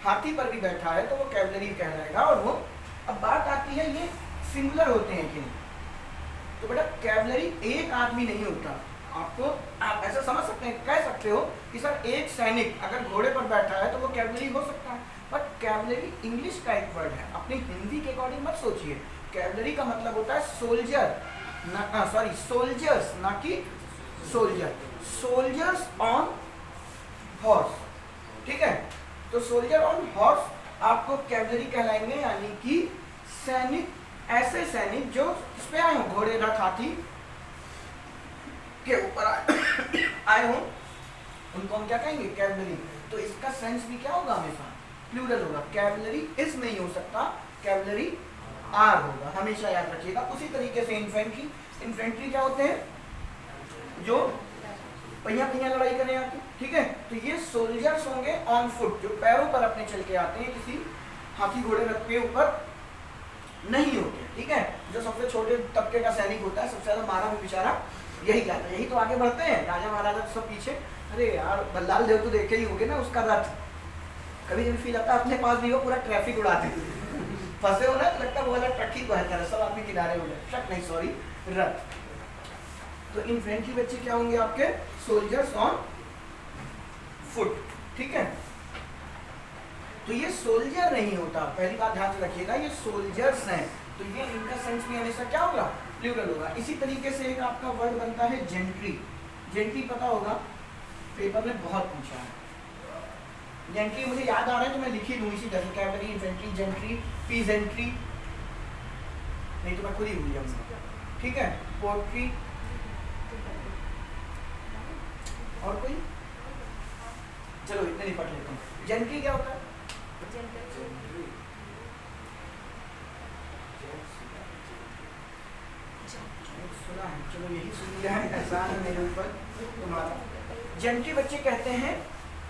हाथी पर भी बैठा है तो वो कैवलरी कहलाएगा। और वो, अब बात आती है ये सिंगुलर होते हैं कि नहीं, तो बेटा कैवलरी एक आदमी नहीं होता। आपको आप ऐसा समझ सकते हैं, कह सकते हो कि सर एक सैनिक अगर घोड़े पर बैठा है तो वो कैवलरी हो सकता है, बट कैवलरी इंग्लिश का एक वर्ड है, अपनी हिंदी के अकॉर्डिंग मत सोचिए। कैवलरी का मतलब होता है सोल्जर, ना सॉरी सोल्जर्स, ना कि सोल्जर, सोल्जर्स ऑन हॉर्स, ठीक है। तो सोल्जर ऑन हॉर्स आपको कैवलरी कहलाएंगे, यानी कि सैनिक, ऐसे सैनिक जो इस पे आए हो, घोड़े रथ हाथी के ऊपर आए हो, उनको हम क्या कहेंगे, कैवलरी। तो इसका सेंस भी क्या होगा, हमेशा प्लूरल होगा। कैवलरी इस नहीं हो सकता, कैवलरी आर होगा, हमेशा याद रखिएगा। उसी तरीके से इन्फेंट्री, इन्फेंट्री क्या होते हैं, जो पहिया पहिया लड़ाई करने आते हैं, ठीक है। तो ये सोल्जर्स होंगे ऑन फुट, जो पैरों पर अपने चल के आते हैं, किसी हाथी घोड़े रथ के ऊपर नहीं होते, ठीक है। जो सबसे छोटे तबके का सैनिक होता है, सबसे ज्यादा मारा भी बेचारा यही जाता है, यही तो आगे बढ़ते हैं, राजा महाराजा तो सब पीछे। अरे यार बल्लाल देव तो देखे ही होंगे ना, उसका रथ कभी कभी फील आता है अपने पास भी हो, पूरा ट्रैफिक उड़ाते फंसे हो ना, तो लगता है वो वाला ट्रक ही बेहतर है, सब आदमी किनारे हो जाए, ट्रक नहीं सॉरी रथ। तो इन्फेंट्री बच्चे क्या होंगे आपके, सोल्जर्स ऑन फुट, ठीक है। तो ये सोल्जर नहीं होता, पहली बात ध्यान से रखिएगा, ये सोल्जर्स हैं, तो ये इनका सेंस भी हमेशा क्या होगा, प्लूरल होगा। इसी तरीके से एक आपका वर्ड बनता है जेंट्री। जेंट्री पता होगा, पेपर में बहुत पूछा है। जेंट्री मुझे याद आ रहा है तो मैं लिख ही दूँ इसी तरह, कैवलरी, इन्फेंट्री, जेंट्री, पीजेंट्री, नहीं तो मैं खुद ही भूल जाऊंगा, ठीक है। पोट्री, और कोई, चलो इतने निपट लेते हैं। जेंट्री क्या होता है? सुना है, चलो यही सुन लिया है, एहसान है मेरे ऊपर तुम्हारा। जेंट्री बच्चे कहते हैं,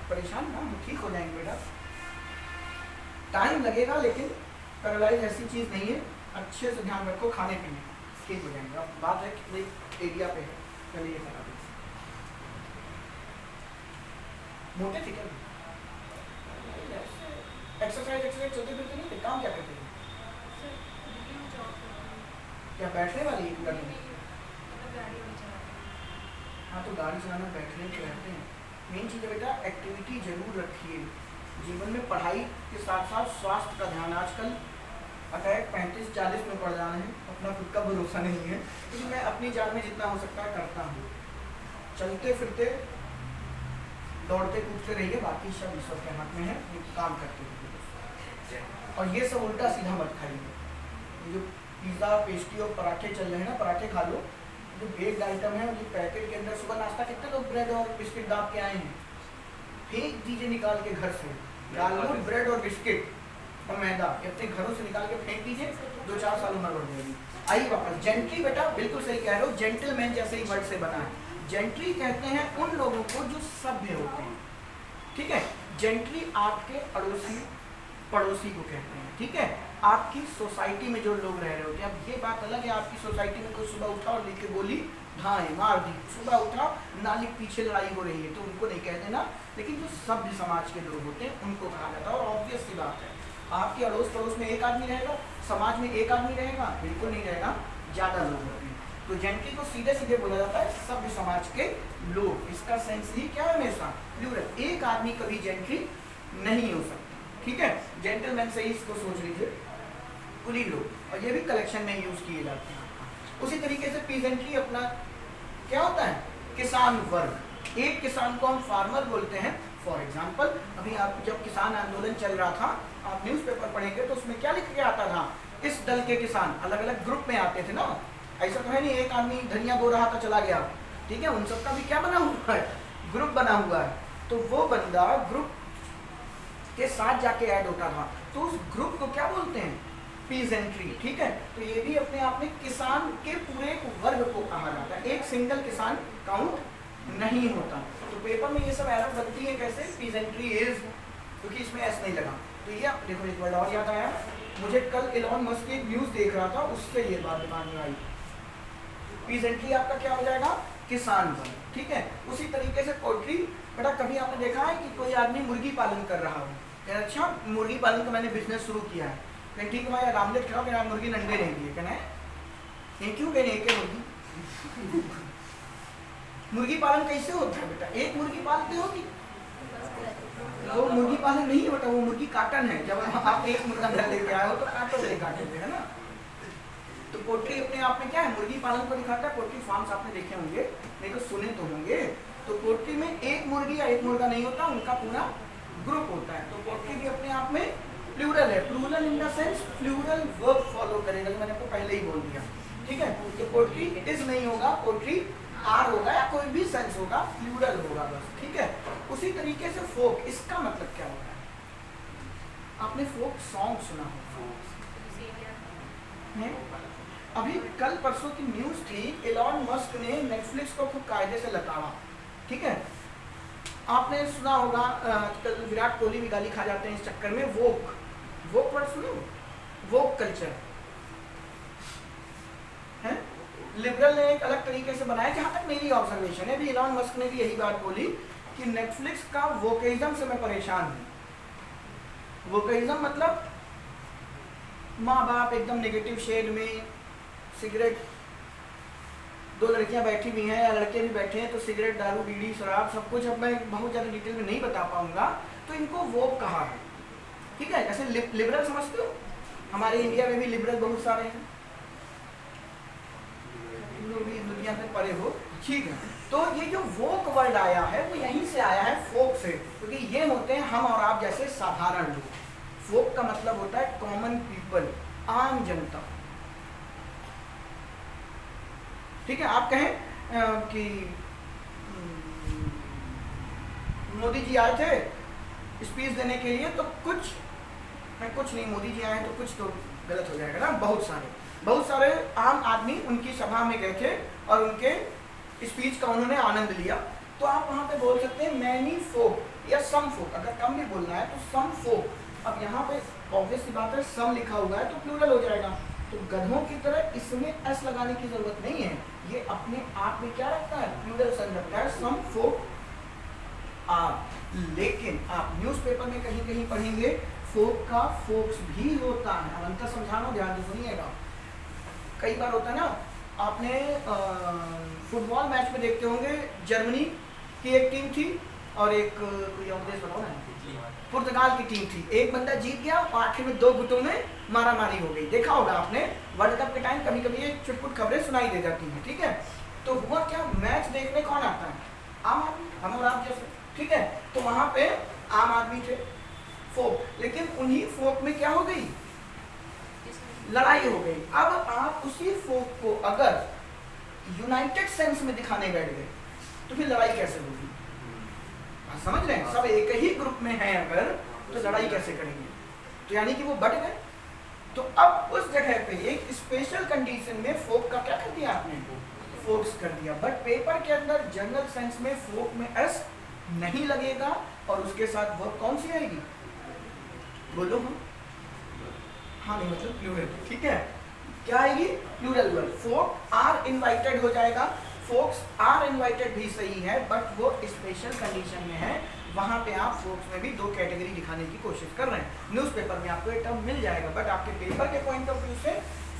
परेशान ना हो, ठीक हो जाएंगे बेटा, टाइम लगेगा लेकिन पैरालाइज ऐसी चीज़ नहीं है, अच्छे से ध्यान रखो, खाने पीने ठीक हो जाएंगे। अब बात है कितने एरिया पे है, पहले ये करा दो। मोटे थे क्या? एक्सरसाइज चलते फिरते नहीं थे, काम क्या करते थे? क्या बैठने वाली है पूरा दिन? हाँ तो गाड़ी चलाना बैठने के रहते हैं। मेन चीज़ है बेटा, एक्टिविटी जरूर रखिए जीवन में। पढ़ाई के साथ साथ स्वास्थ्य का ध्यान। आजकल अटैक 35-40 में पड़ जाना है, अपना खुद का भरोसा नहीं है, क्योंकि मैं अपनी जान में जितना हो सकता है करता हूँ। चलते फिरते दौड़ते कूदते रहिए, बाकी सब ईश्वर के हाथ में है, काम करते रहिए। और ये सब उल्टा सीधा मत खाइए। जो पिज़्ज़ा, पेस्ट्री और पराठे चल रहे हैं ना, पराठे खा लो, जो बेक्ड आइटम है, जो पैकेट के अंदर सुबह नाश्ता कितने लोग ब्रेड और बिस्किट दाब के आए हैं, फेंक दीजिए निकाल के घर से। दाल, ब्रेड और बिस्किट और मैदा अपने घरों से निकाल के फेंक दीजिए, 2-4 साल उम्र बढ़ जाएगी। आइए वापस, जेंट्री बेटा बिल्कुल सही कह रहे हो, जेंटलमैन जैसे ही वर्ड से बना है। जेंट्री कहते हैं उन लोगों को जो सभ्य होते हैं, ठीक है। जेंट्री आपके अड़ोसी पड़ोसी को कहते हैं, ठीक है। आपकी सोसाइटी में जो लोग रह रहे होते हैं, अब ये बात अलग है, आपकी सोसाइटी में कोई सुबह उठा और लिख के गोली ढाए मार दी, सुबह उठा नाली पीछे लड़ाई हो रही है, तो उनको नहीं कहते ना, लेकिन जो सभ्य समाज के लोग होते हैं उनको कहा जाता है। और ऑब्वियस सी बात है, आपके अड़ोस पड़ोस में एक आदमी रहेगा, समाज में एक आदमी रहेगा, बिल्कुल नहीं रहेगा, ज़्यादा लोग होते हैं। तो जेंट्री को सीधे सीधे बोला जाता है सभ्य समाज के लोग। इसका सेंस ही क्या है, हमेशा प्लूरल, एक आदमी कभी जेंट्री नहीं हो सकता, ठीक है। जेंटलमैन से ही इसको सोच लीजिए, कुलीन लोग, और ये भी कलेक्शन में यूज किए जाते हैं। उसी तरीके से पीजेंट्री अपना क्या होता है, किसान वर्ग। एक किसान को हम फार्मर बोलते हैं। फॉर एग्जाम्पल, अभी आप जब किसान आंदोलन चल रहा था, आप न्यूज़पेपर पढ़ेंगे तो उसमें क्या लिख के आता था, इस दल के किसान, अलग अलग ग्रुप में आते थे ना, ऐसा तो है नहीं एक आदमी धनिया बो रहा था चला गया, ठीक है। उन सबका भी क्या बना हुआ है, ग्रुप बना हुआ है, तो वो बंदा ग्रुप के साथ जाके ऐड होता था, तो उस ग्रुप को क्या बोलते हैं, पीजेंट्री, ठीक है। तो ये भी अपने आप में किसान के पूरे वर्ग को कहा जाता है, एक सिंगल किसान काउंट नहीं होता। तो पेपर में ये सब एरर बनती है कैसे, पीजेंट्री इज, क्योंकि इसमें एस नहीं लगा। तो ये देखो एक वर्ड और याद आया मुझे, कल एलॉन मस्क की एक न्यूज़ देख रहा था, उससे ये बात दिमाग में आई। पीजेंट्री आपका क्या हो जाएगा, किसान वर्ग, ठीक है। उसी तरीके से पोल्ट्री, बेटा कभी आपने देखा है कि कोई आदमी मुर्गी पालन कर रहा हो, अच्छा मुर्गी पालन का मैंने बिजनेस शुरू किया है, कहीं ठीक है भाई रामलेट खाओ, क्या मुर्गी अंडे नहीं दिए, कहना है क्यों, कहने एक मुर्गी मुर्गी पालन कैसे होता है बेटा, एक मुर्गी पालते हो कि वो मुर्गी पालन नहीं होता, वो मुर्गी काटन है। जब आप एक मुर्गा लेके आए हो तो काटो से काटेंगे, है ना। तो पोल्ट्री अपने आप में क्या है, मुर्गी पालन को दिखाता है। पोल्ट्री फार्म्स आपने देखे होंगे, नहीं तो सुने तो होंगे। तो पोल्ट्री में एक मुर्गी या एक मुर्गा नहीं होता, उनका पूरा ग्रुप होता है। तो पोल्ट्री भी अपने आप में प्लूरल है, plural in the sense plural verb follow करेगा, जो मैंने आपको पहले ही बोल दिया, ठीक है। तो पोल्ट्री इज नहीं होगा, पोल्ट्री आर होगा या कोई भी सेंस होगा, प्लूरल होगा बस, ठीक है। उसी तरीके से फोक, इसका मतलब क्या होता है, आपने फोक सॉन्ग सुना होगा। अभी कल परसों की न्यूज़ थी, एलॉन मस्क ने नेटफ्लिक्स को खूब कायदे से लताड़ा, ठीक है। आपने सुना होगा कल विराट कोहली भी गाली खा जाते हैं इस चक्कर में, वोक वर्ड सुने, वोक कल्चर है। लिबरल ने एक अलग तरीके से बनाया, जहाँ तक मेरी ऑब्जर्वेशन है, भी एलॉन मस्क ने भी यही बात बोली कि नेटफ्लिक्स का वोकेइज्म से मैं परेशान हूँ। वोकेइज्म मतलब माँ बाप एकदम नेगेटिव शेड में, सिगरेट, दो लड़कियां बैठी हुई हैं या लड़के भी बैठे हैं, तो सिगरेट, दारू, बीड़ी, शराब सब कुछ, अब मैं बहुत ज़्यादा डिटेल में नहीं बता पाऊंगा, तो इनको वो कहा है। ठीक है, जैसे लिबरल समझते हो, हमारे इंडिया में भी लिबरल बहुत सारे हैं, लोग भी दुनिया में पढ़े हो, ठीक है। तो ये जो वोक वर्ड आया है वो यहीं से आया है, फोक से, क्योंकि ये होते हैं हम और आप जैसे साधारण लोग। फोक का मतलब होता है कॉमन पीपल, आम जनता। ठीक है, आप कहें कि मोदी जी आए थे स्पीच देने के लिए, तो कुछ नहीं, मोदी जी आए तो कुछ तो गलत हो जाएगा ना। बहुत सारे आम आदमी उनकी सभा में गए थे और उनके स्पीच का उन्होंने आनंद लिया। तो आप वहाँ पे बोल सकते हैं मैनी फोक या सम फोक, अगर कम भी बोलना है तो सम फोक। अब यहाँ पे ऑब्वियस सी बात है सम लिखा हुआ है तो प्लूरल हो जाएगा, तो गधों की तरह इसमें एस लगाने की जरूरत नहीं है, ये अपने आप में क्या रखता है, प्लूरल सेंस रखता है, सम फोक आर। लेकिन आप न्यूज़पेपर में कहीं कहीं पढ़ेंगे फोक का फोक्स भी होता है। अब अंतर समझाना, ध्यान से सुनिएगा। कई बार होता है ना, आपने फुटबॉल मैच में देखते होंगे, जर्मनी की एक टीम थी और एक कोई और देश बताओ ना, पुर्तगाल की टीम थी। एक बंदा जीत गया और आखिर में 2 गुटों में मारामारी हो गई। देखा होगा आपने, वर्ल्ड कप के टाइम कभी कभी ये चुटपुट खबरें सुनाई दे जाती हैं। ठीक है, तो हुआ क्या, मैच देखने कौन आता है, आम आदमी, हम और आप जैसे। ठीक है, तो वहां पे आम आदमी थे, फोक, लेकिन उन्हीं फोक में क्या हो गई, लड़ाई हो गई। अब आप उसी फोक को अगर यूनाइटेड सेंस में दिखाने बैठ गए तो फिर लड़ाई कैसे होगी, समझ रहे हैं, सब एक ही ग्रुप में हैं अगर, तो लड़ाई कैसे करेंगे, तो यानी कि वो बढ़ गए। तो अब उस जगह पे एक स्पेशल कंडीशन में फोक का क्या कर दिया आपने, फोक्स कर दिया। बट पेपर के अंदर जनरल सेंस में फोक में एस नहीं लगेगा और उसके साथ वर्ब कौन सी आएगी, बोलो हम, हाँ नहीं मतलब प्लूरल। ठीक है, क्या आएगी, plural verb. Folk are invited हो जाएगा, फोक्स आर इनवाइटेड भी सही है, बट वो स्पेशल कंडीशन में है, वहां पे आप फोक्स में भी 2 कैटेगरी दिखाने की कोशिश कर रहे हैं। न्यूज़पेपर में आपको ये टर्म मिल जाएगा, बट आपके पेपर के पॉइंट ऑफ व्यू से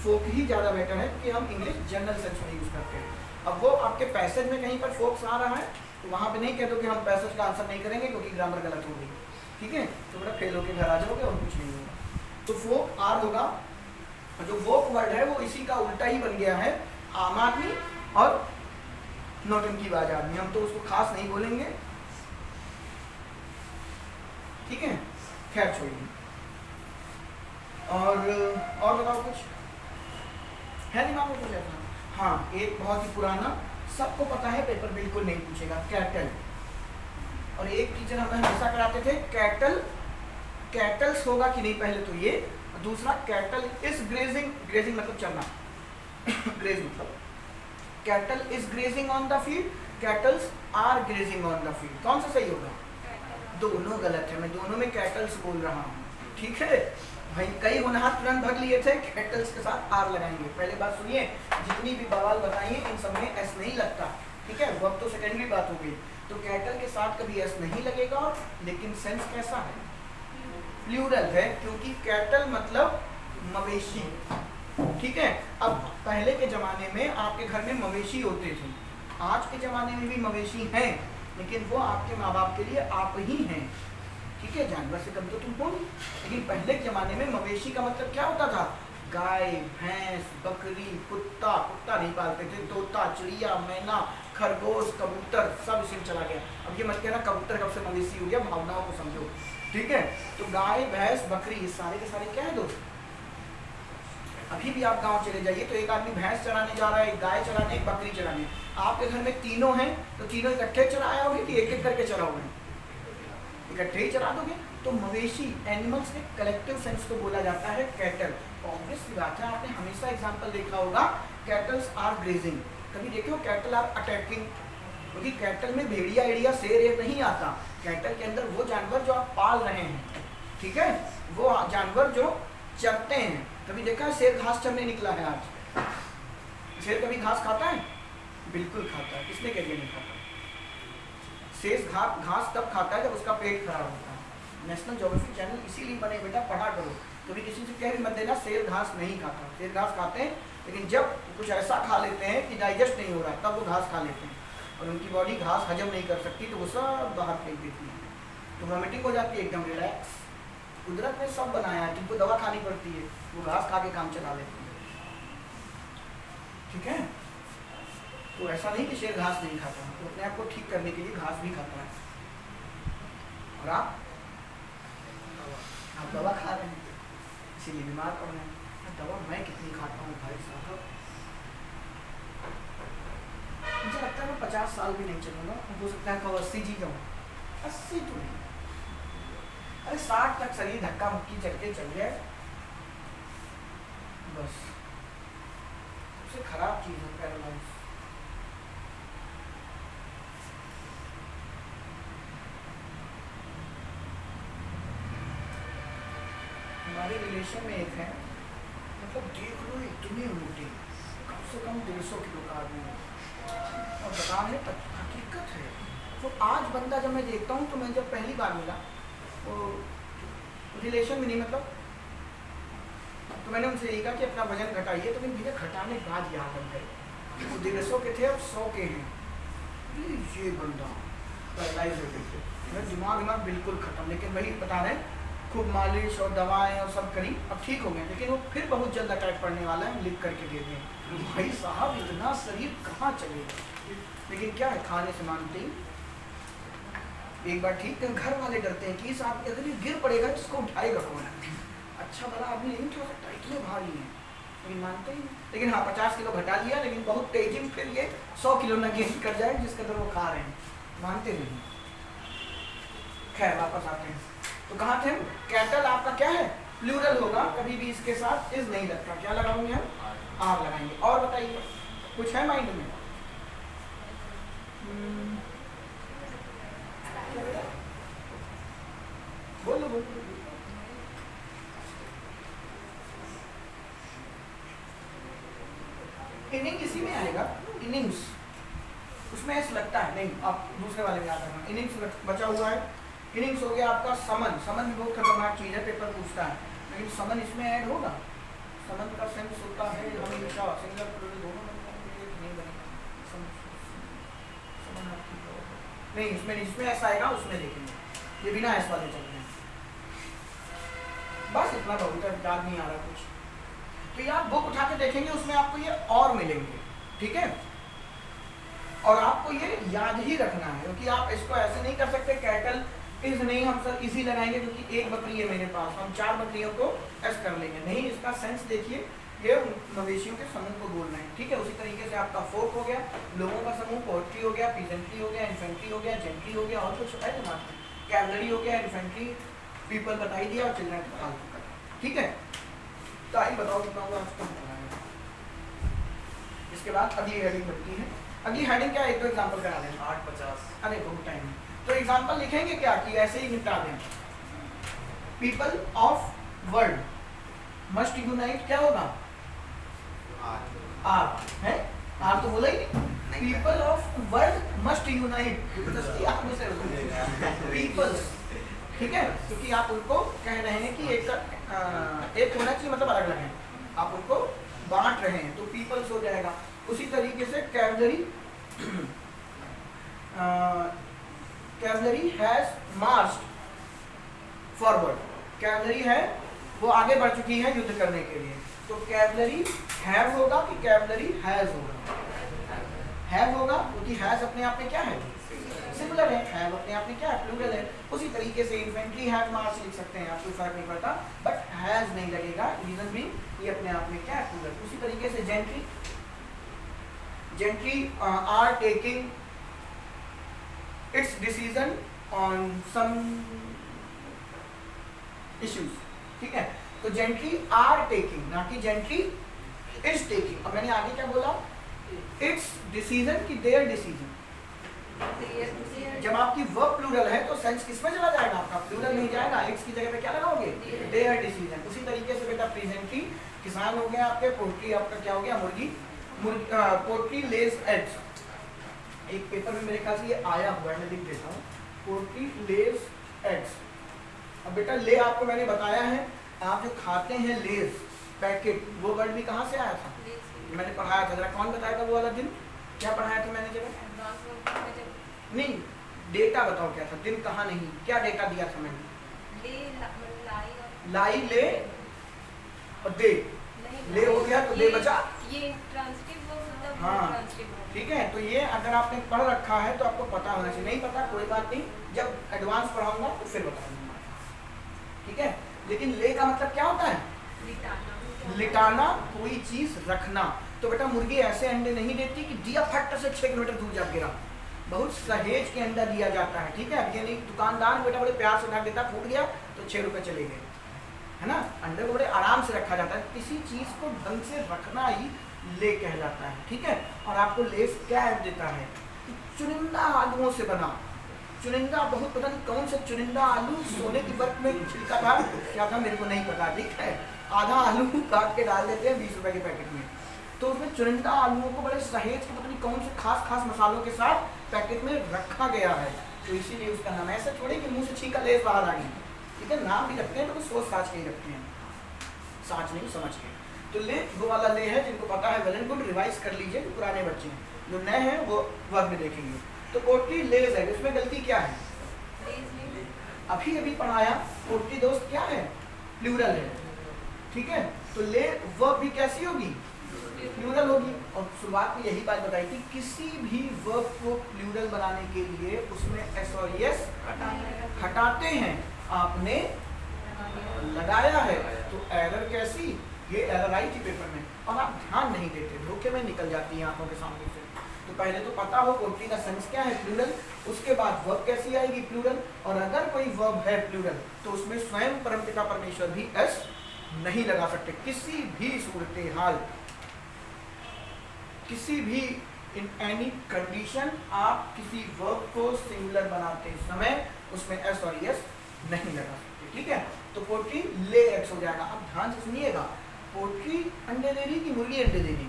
फोक ही ज़्यादा बेटर है, क्योंकि हम इंग्लिश जनरल सेंस में यूज़ करते हैं। अब वो आपके पैसेज में कहीं पर फोक्स आ रहा है तो वहाँ पे नहीं कह दो कि हम पैसेज का आंसर नहीं करेंगे क्योंकि ग्रामर गलत हो गई। ठीक है, तो बड़ा फेल होकर घर आ जाओगे और कुछ नहीं होगा। तो फोक आर होगा, जो वोक वर्ड है वो इसी का उल्टा ही बन गया है, आम आदमी और नौटंकीबाज आदमी। हम तो उसको खास नहीं बोलेंगे, ठीक है, खैर छोड़िए। और बताओ कुछ है दिमाग में कुछ ऐसा? हाँ, एक बहुत ही पुराना, सबको पता है, पेपर बिल्कुल नहीं पूछेगा, कैटल। और एक टीचर हमें हमेशा कराते थे कैटल, कैटल्स होगा कि नहीं पहले तो ये, दूसरा कैटल इज ग्रेजिंग, ग्रेजिंग मतलब चलना, ग्रेज मतलब cattle is grazing on the field, cattles are grazing on the field. कौन सा सही होगा, दोनों गलत है, मैं दोनों में कैटल्स बोल रहा हूँ। ठीक है भाई, कई होनहार तुरंत भग लिए थे, कैटल्स के साथ आर लगाएंगे। पहले बात सुनिए, जितनी भी बवाल बताइए इन सब में एस नहीं लगता। ठीक है, वक्त तो सेकेंडरी बात हो गई। तो कैटल के साथ कभी एस नहीं लगेगा, लेकिन सेंस कैसा है, प्लूरल है, क्योंकि कैटल मतलब मवेशी। ठीक है, अब पहले के ज़माने में आपके घर में मवेशी होते थे, आज के ज़माने में भी मवेशी हैं, लेकिन वो आपके माँ बाप के लिए आप ही हैं। ठीक है, जानवर से कम तो तुम हो नहीं, लेकिन पहले के ज़माने में मवेशी का मतलब क्या होता था, गाय, भैंस, बकरी, कुत्ता, कुत्ता नहीं पालते थे, तोता, चिड़िया, मैना, खरगोश, कबूतर, सब इसी में चला गया। अब ये मत कहना कबूतर कब से मवेशी हो गया, भावनाओं को समझो। ठीक है, तो गाय, भैंस, बकरी, ये सारे के सारे क्या है दोस्त। अभी भी आप गांव चले जाइए तो एक आदमी भैंस चराने जा रहा है, एक गाय चराने, एक बकरी चराने। आपके घर में तीनों हैं तो तीनों इकट्ठे चराओगे कि एक एक करके चराओगे, इकट्ठे ही चरा दोगे। तो मवेशी, एनिमल्स के कलेक्टिव सेंस को बोला जाता है कैटल। ऑब्वियस सी बात है, आपने हमेशा एग्जांपल देखा होगा, कैटल्स आर ग्रेजिंग। कभी देखो कैटल आर अटैकिंग, क्योंकि कैटल में भेड़िया, एड़िया, शेर नहीं आता। कैटल के अंदर वो जानवर जो आप पाल रहे हैं, ठीक है, वो जानवर जो चरते हैं। कभी देखा है शेर घास चरने निकला है आज, शेर कभी घास खाता है, बिल्कुल खाता है, किसने कह दिया नहीं खाता। शेर घास तब खाता है जब उसका पेट खराब होता है। नेशनल ज्योग्राफी चैनल इसीलिए बने, बेटा पढ़ा करो। कभी किसी से कह भी मत देना शेर घास नहीं खाता, शेर घास खाते हैं, लेकिन जब कुछ ऐसा खा लेते हैं कि डाइजेस्ट नहीं हो रहा तब वो घास खा लेते हैं, और उनकी बॉडी घास हजम नहीं कर सकती तो वो सब बाहर फेंक देती है, तो वॉमिटिंग हो जाती है, एकदम रिलैक्स। कुदरत ने सब बनाया है, तुमको दवा खानी पड़ती है, वो घास खा के काम चला लेते हैं। ठीक है, तो ऐसा नहीं कि शेर घास नहीं खाता, वो अपने आप को ठीक करने के लिए घास भी खाता है। और आप दवा खा रहे हैं, इसीलिए बीमार पड़ रहे हैं। दवा मैं कितनी खाता हूँ भाई साहब, मुझे लगता है मैं 50 साल भी नहीं चलूँगा, हो सकता है कब 80 जी जाऊँ। 80 तो नहीं, अरे 60 तक शरीर धक्का मुक्की चल के चल जाए बस। सबसे खराब चीज़ है पैरालाइज। हमारे रिलेशन में एक है, मतलब देख लो इतनी मोटी, कम से कम 150 किलो का आदमी है, और बता रहे हकीकत है। तो आज बंदा जब मैं देखता हूँ, तो मैं जब पहली बार मिला तो रिलेशन में नहीं, मतलब तो मैंने उनसे यही कहा कि अपना वजन घटाइए, तो भैया घटाने के बाद याद बन गए वो 150 के थे, अब 100 के हैं। ये बंदा पैरालाइज हो गए, मेरा दिमाग बिल्कुल खत्म। लेकिन वही बता रहे हैं, खूब मालिश और दवाएं और सब करी, अब ठीक हो गए, लेकिन वो फिर बहुत जल्द अटैक पड़ने वाला है, लिख करके दे दें। भाई साहब इतना शरीर कहाँ चलेगा, लेकिन क्या है, खाने से मानते ही एक बार ठीक है। घर वाले डरते हैं कि इस आदमी अगर ये गिर पड़ेगा इसको उठाएगा कौन। अच्छा भला आदमी नहीं उठा सकता, इतने भारी हैं, लेकिन मानते ही नहीं। लेकिन हाँ 50 किलो घटा लिया, लेकिन बहुत तेजी में फिर ये 100 किलो न गेन कर जाए जिस कदर वो खा रहे हैं, मानते नहीं। खैर वापस आते हैं, तो कहाँ थे हम? कैटल आपका क्या है, प्लूरल होगा, कभी भी इसके साथ इज नहीं लगता। क्या लगाएंगे हम? आप लगाएंगे। और बताइए कुछ है माइंड में? बोलो बोलो। इनिंग इसी में आएगा, इनिंग्स, उसमें ऐसा लगता है नहीं, आप दूसरे वाले में याद रखना। इनिंग्स बचा हुआ है, इनिंग्स हो गया आपका समन। समन भी बहुत खतरनाक चीज़ है, पेपर पूछता है, लेकिन समन इसमें ऐड होगा। समन का सेंस होता है हमेशा सिंगल प्लूरल दोनों नहीं बनेगा। समन नहीं, इसमें ऐसा आएगा, उसमें देखेंगे, ये बिना ऐसा वाले चल रहे हैं। बस इतना बहुत है, याद नहीं आ रहा कुछ। तो ये आप बुक उठा के देखेंगे, उसमें आपको ये और मिलेंगे, ठीक है। और आपको ये याद ही रखना है, क्योंकि आप इसको ऐसे नहीं कर सकते कैटल इज नहीं, हम सर इसी लगाएंगे क्योंकि एक बकरी है मेरे पास, हम 4 बकरियों को एस कर लेंगे। नहीं, इसका सेंस देखिए, ये मवेशियों के समूह को बोल रहे हैं, ठीक है। उसी तरीके से आपका फोक हो गया, लोगों का समूह, पोल्ट्री हो गया, पीजेंट्री हो गया, इन्फेंट्री हो गया, जेंट्री हो गया, और कुछ है दिमाग में, कैवलरी हो गया, इन्फेंट्री, पीपल बता ही दिया, और चिल्ड्रन फालतू का, ठीक है। तो आई बताओ कितना होगा आपको। इसके बाद अगली हेडिंग बनती है। अगली हेडिंग क्या है, एक तो एग्जाम्पल करा दें। 8:50। अरे बहुत टाइम है, तो एग्जाम्पल लिखेंगे क्या कि ऐसे ही निपटा दें। People of world must unite, क्या होगा? आप है, आप तो बोला ही नहीं। People of world must unite, peoples, ठीक है, क्योंकि आप उनको कह रहे हैं कि एक होना चाहिए, मतलब अलग अलग है, आप उनको बांट रहे हैं, तो पीपल्स हो जाएगा। उसी तरीके से cavalry has marched forward, cavalry है वो आगे बढ़ चुकी है युद्ध करने के लिए, तो कैवलरी हैव होगा कि कैवलरी हैज होगा? हैव होगा, क्योंकि हैज अपने आप में क्या है, सिंगुलर है, हैव अपने आप में क्या है, प्लूरल है। उसी तरीके से इन्फेंट्री हैव मार्च लिख सकते हैं, आपको फर्क नहीं पड़ता, बट हैज नहीं लगेगा, रीजन भी ये अपने आप में क्या है, प्लूरल। उसी तरीके से gentry are taking its decision on some issues, ठीक है। तो जेंट्री आर टेकिंग, ना कि जेंट्री इज टेकिंग। अब मैंने आगे क्या बोला, इट्स डिसीजन की देयर डिसीजन। जब आपकी वर्ब प्लूरल है तो सेंस किसमें चला जाएगा आपका, प्लूरल नहीं जाएगा, इट्स की जगह पे क्या लगाओगे, देयर डिसीजन। उसी तरीके से बेटा प्रेजेंटली किसान हो गया आपके, पोल्ट्री आपका क्या हो गया, मुर्गी, पोल्ट्री लेज एग्स। एक पेपर में मेरे ख्याल से ये आया हुआ है, मैं लिख देता हूँ, पोल्ट्री लेज एग्स। अब बेटा ले आपको मैंने बताया है, आप जो खाते हैं लेज पैकेट, वो वर्ड भी कहाँ से आया था, मैंने पढ़ाया था, जरा कौन बताया था वो वाला दिन, क्या पढ़ाया था मैंने जरा? नहीं, डेटा बताओ क्या था, दिन कहाँ नहीं, क्या डेटा दिया था मैंने? लाई ले और दे, ले हो गया तो दे बचा। ये ट्रांसक्रिप्ट वर्ब होता है, हाँ, ट्रांसक्रिप्ट वर्ब। ठीक है। तो ये अगर आपने पढ़ रखा है तो आपको पता होना चाहिए, नहीं पता कोई बात नहीं, जब एडवांस पढ़ाऊंगा तो फिर बता दूंगा, ठीक है। लेकिन ले का मतलब क्या होता है? लिटाना, कोई चीज रखना। तो बेटा मुर्गी ऐसे अंडे नहीं देती कि दिया फट से 6 किलोमीटर दूर जा गिरा, बहुत सहेज के अंडा दिया जाता है, ठीक है। अब ये नहीं दुकानदार बेटा बड़े प्यार से ढक देता, फूट गया तो 6 रुपए चले गए, है ना। अंडे को बड़े आराम से रखा जाता है, किसी चीज को ढंग से रखना ही ले कहलाता है, ठीक है। और आपको लेस क्या ऐड देता है कि चुनिंदा आलुओं से बना, चुनिंदा, बहुत पता नहीं कौन सा चुनिंदा आलू सोने की बर्फ में छिलका था, क्या था मेरे को नहीं पता, ठीक है। आधा आलू काट के डाल देते हैं 20 रुपए के पैकेट में, तो उसमें चुनिंदा आलूओं को बड़े सहेज के पता नहीं कौन से खास मसालों के साथ पैकेट में रखा गया है, तो इसीलिए उसका नाम। ऐसा थोड़ी कि मुंह से छींका लेस बाहर आ गई, ठीक है। नाम भी रखते हैं तो वो सोच साच के ही रखते हैं, साच नहीं समझ के। तो ले वो वाला ले है, जिनको पता है वेल एंड गुड, रिवाइज कर लीजिए, जो पुराने बच्चे हैं, जो नए हैं वो वर्ब में देखेंगे। तो पोट्री लेज है, उसमें गलती क्या है? अभी पढ़ाया पोट्री दोस्त क्या है? प्लूरल है, ठीक है। तो ले वर्ब भी कैसी होगी? प्लूरल होगी। और शुरुआत में यही बात बताई थी, किसी भी वर्ब को प्लूरल बनाने के लिए उसमें एस और यस हटाते हैं, आपने लगाया है। तो एरर कैसी? ये एरर आई थी पेपर में और आप ध्यान नहीं देते, धोखे में निकल जाती है आंखों के सामने से। तो पहले तो पता हो पोट्री का सेंस क्या है, प्लूरल, उसके बाद वर्ब कैसी आएगी? प्लूरल। और अगर कोई वर्ब है प्लूरल तो उसमें स्वयं परमपिता परमेश्वर भी एस नहीं लगा सकते। किसी भी सूरत हाल, किसी भी इन एनी कंडीशन आप किसी वर्ब को सिंगुलर बनाते समय उसमें एस और यस नहीं लगा सकते, ठीक है। तो पोट्री ले एक्स हो जाएगा। अब ध्यान से सुनिएगा, पोट्री अंडे दे रही कि मुर्गी अंडे दे रही?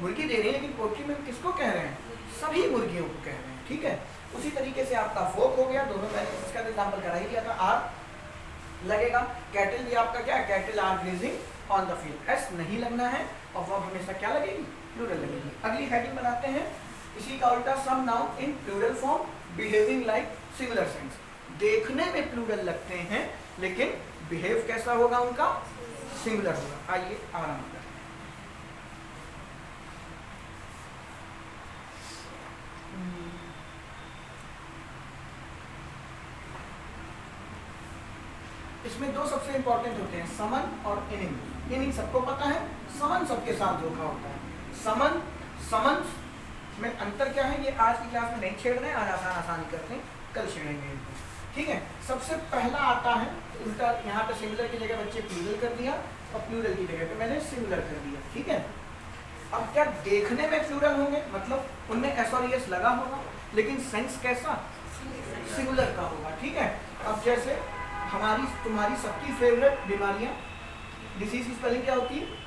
मुर्गी दे रही है, लेकिन पोट्री में किसको कह रहे हैं? सभी मुर्गियों को कह रहे हैं, ठीक है। उसी तरीके से आपका फोक हो गया, दोनों मैंने इसका एग्जाम्पल करा ही दिया था, आर लगेगा। कैटल भी आपका क्या है? Cattle are grazing on the field, s नहीं लगना है और वर्ब हमेशा क्या लगेगी? प्लूरल लगेगी। अगली हेडिंग बनाते हैं, इसी का उल्टा, some noun in plural form behaving like similar sense. देखने में प्लूरल लगते हैं लेकिन बिहेव कैसा होगा उनका? सिंगुलर होगा। आइए आराम करते हैं। इसमें दो सबसे इंपॉर्टेंट होते हैं, समन और इनिंग। इनिंग सबको पता है, समन सबके साथ धोखा होता है। समन में अंतर क्या है, ये आज की क्लास में नहीं छेड़ रहे हैं, आज आसानी करते हैं, कल छेड़ेंगे इनको, ठीक है। सबसे पहला आता है उल्टा, यहाँ पे सिंगुलर की जगह बच्चे प्लूरल कर दिया और प्लूरल की जगह पे मैंने सिंगुलर कर दिया, ठीक है। अब क्या देखने में प्लूरल होंगे, मतलब उनमें एस और यस लगा होगा, लेकिन सेंस कैसा? सिंगुलर का होगा, ठीक है। अब जैसे हमारी तुम्हारी सबकी फेवरेट बीमारियां, डिसीज की स्पेलिंग क्या होती है?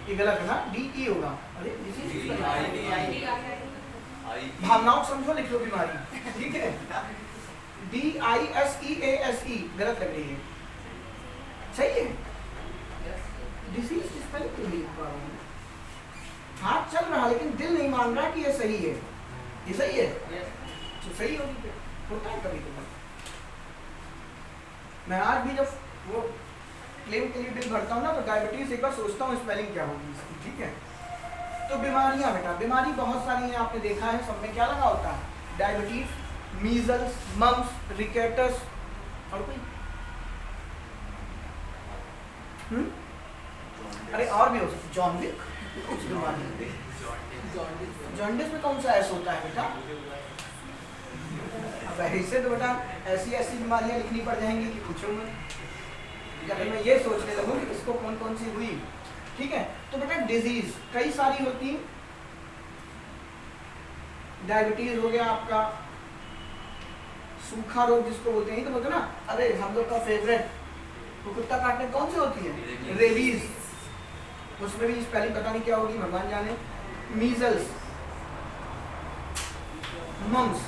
ये गलत है ना, DE होगा। अरे डिसीज की स्पेलिंग भावनाओं समझो, लिख लो बीमारी, ठीक है। DISEASE गलत लग रही है, सही है। डिसीज की स्पेलिंग क्यों लिख पा रहा हूँ? हाथ चल रहा लेकिन दिल नहीं मान रहा कि ये सही है। ये सही है तो सही होगी, होता है कभी कभी। मैं आज भी जब वो क्लेम के लिए बिल भरता हूँ ना, तो डायबिटीज एक बार सोचता हूँ स्पेलिंग क्या होगी इसकी, ठीक है। तो बीमारियां बेटा, बीमारी बहुत सारी हैं, आपने देखा है, सब में क्या लगा होता है? डायबिटीज, मीजल्स, मम्स, रिकेटस, और कोई अरे और भी हो सकता, जॉन्डिस, कुछ बीमारी। जॉन्डिस में कौन सा एस होता है बेटा? अब ऐसे तो बेटा ऐसी बीमारियां लिखनी पड़ जाएंगी कि पूछो मत, अगर मैं ये सोचने लगूँ कि इसको कौन कौन सी हुई, ठीक है। तो बेटा डिजीज कई सारी होती है, डायबिटीज हो गया आपका, सूखा रोग जिसको बोलते हैं, तो बोलते ना, अरे हम लोग का फेवरेट तो कुत्ता काटने कौन सी होती है? रेबीज, उसमें भी स्पेलिंग पता नहीं क्या होगी, भगवान जाने। मीजल्स, मम्स,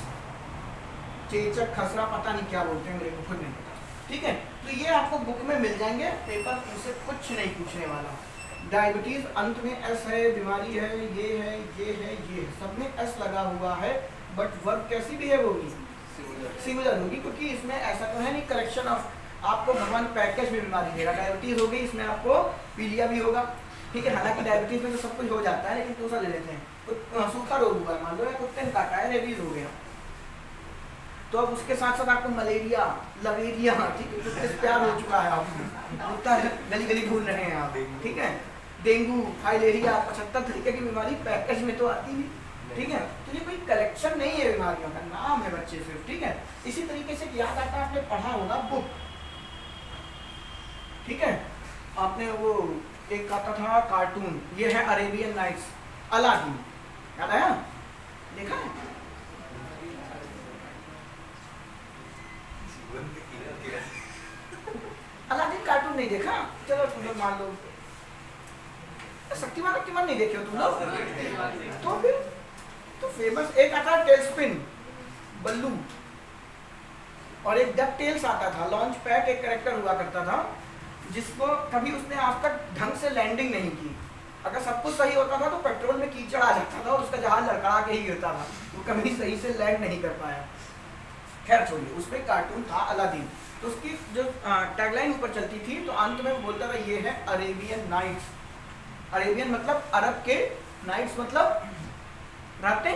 चेचक, खसरा, पता नहीं क्या बोलते हैं, मेरे को खुद नहीं पता, ठीक है। तो ये आपको बुक में मिल जाएंगे, पेपर उनसे कुछ नहीं पूछने वाला। डायबिटीज अंत में एस है, बीमारी है, ये है, ये है, ये है, सब में एस लगा हुआ है, बट वर्ब कैसी बिहेव होगी? सिमिलर होगी, क्योंकि इसमें ऐसा तो है नहीं कलेक्शन ऑफ, आपको भगवान पैकेज में बीमारी देगा। डायबिटीज होगी, इसमें आपको पीलिया भी होगा, ठीक है। हालांकि डायबिटीज में तो सब कुछ हो जाता है, लेकिन दूसरा ले लेते हैं तो सूखा रोग हुआ मान लो, या कुत्ते ने काटा है, रेबीज हो गया, तो अब उसके साथ साथ आपको मलेरिया, लवेरिया, ठीक है, कुत्ते से प्यार हो चुका है आपको, कुत्ता गली गली ढूंढ रहे हैं आप, ठीक है, डेंगू, फाइलेरिया, 75 तरीके की बीमारी पैकेज में तो आती ही, ठीक है। तो ये कोई कलेक्शन नहीं है बीमारियों का, नाम है बच्चे सिर्फ, ठीक है। इसी तरीके से याद आता है, आपने पढ़ा होगा बुक, ठीक है, आपने वो एक आता था कार्टून, ये है अरेबियन नाइट्स, अलादीन, याद आया, देखा है? अलादीन कार्टून नहीं देखा? चलो तुम लोग मान लो, शक्तिमान नहीं देखे हो तुम लोग? तो फिर तो फेमस एक आता है टेलस्पिन, बल्लू, और एक डक टेल्स आता था, लॉन्च पैड एक कैरेक्टर हुआ करता था, जिसको कभी उसने आज तक ढंग से लैंडिंग नहीं की। अगर सब कुछ सही होता था तो पेट्रोल में कीचड़ आ जाता था और उसका जहाज लड़खड़ा के ही गिरता था, वो कभी सही से लैंड नहीं कर पाया। खैर छोड़िए, उसमें कार्टून था अलादीन, तो उसकी जो टैगलाइन ऊपर चलती थी, तो अंत में वो बोलता था ये है अरेबियन नाइट्स। अरेबियन मतलब अरब के, नाइट्स मतलब रातें,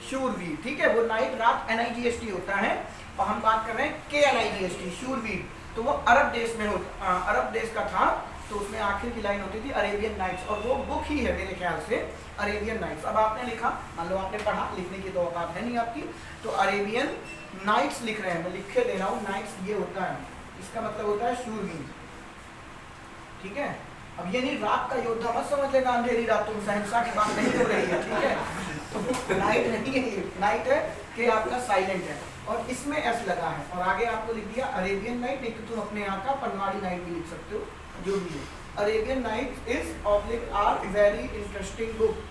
शूरवीर, ठीक है। वो नाइट रात NIGHT होता है, और हम बात कर रहे हैं KNIGHT, शूरवीर। तो वो अरब देश में होता, अरब देश का था, तो उसमें आखिर की लाइन होती थी अरेबियन नाइट्स, और वो बुक ही है मेरे ख्याल से अरेबियन नाइट्स। अब आपने लिखा, मान लो आपने पढ़ा, लिखने की तो औकात है नहीं आपकी, तो अरेबियन नाइट्स लिख रहे हैं, मैं लिख के दे रहा हूँ, नाइट्स ये होता है, इसका मतलब होता है शूरवीर, ठीक है। अब ये नहीं रात का योद्धा मत समझ लेना, अंधेरी रातों में सहनसा की बात नहीं हो रही है, ठीक है। तो नाइट नहीं है, नाइट है कि आपका साइलेंट है, और इसमें एस लगा है, और आगे आपको लिख दिया अरेबियन नाइट, नहीं तो तुम अपने यहाँ का पनवाड़ी नाइट भी लिख सकते हो, जो भी है। Arabian night is oblique are very interesting book,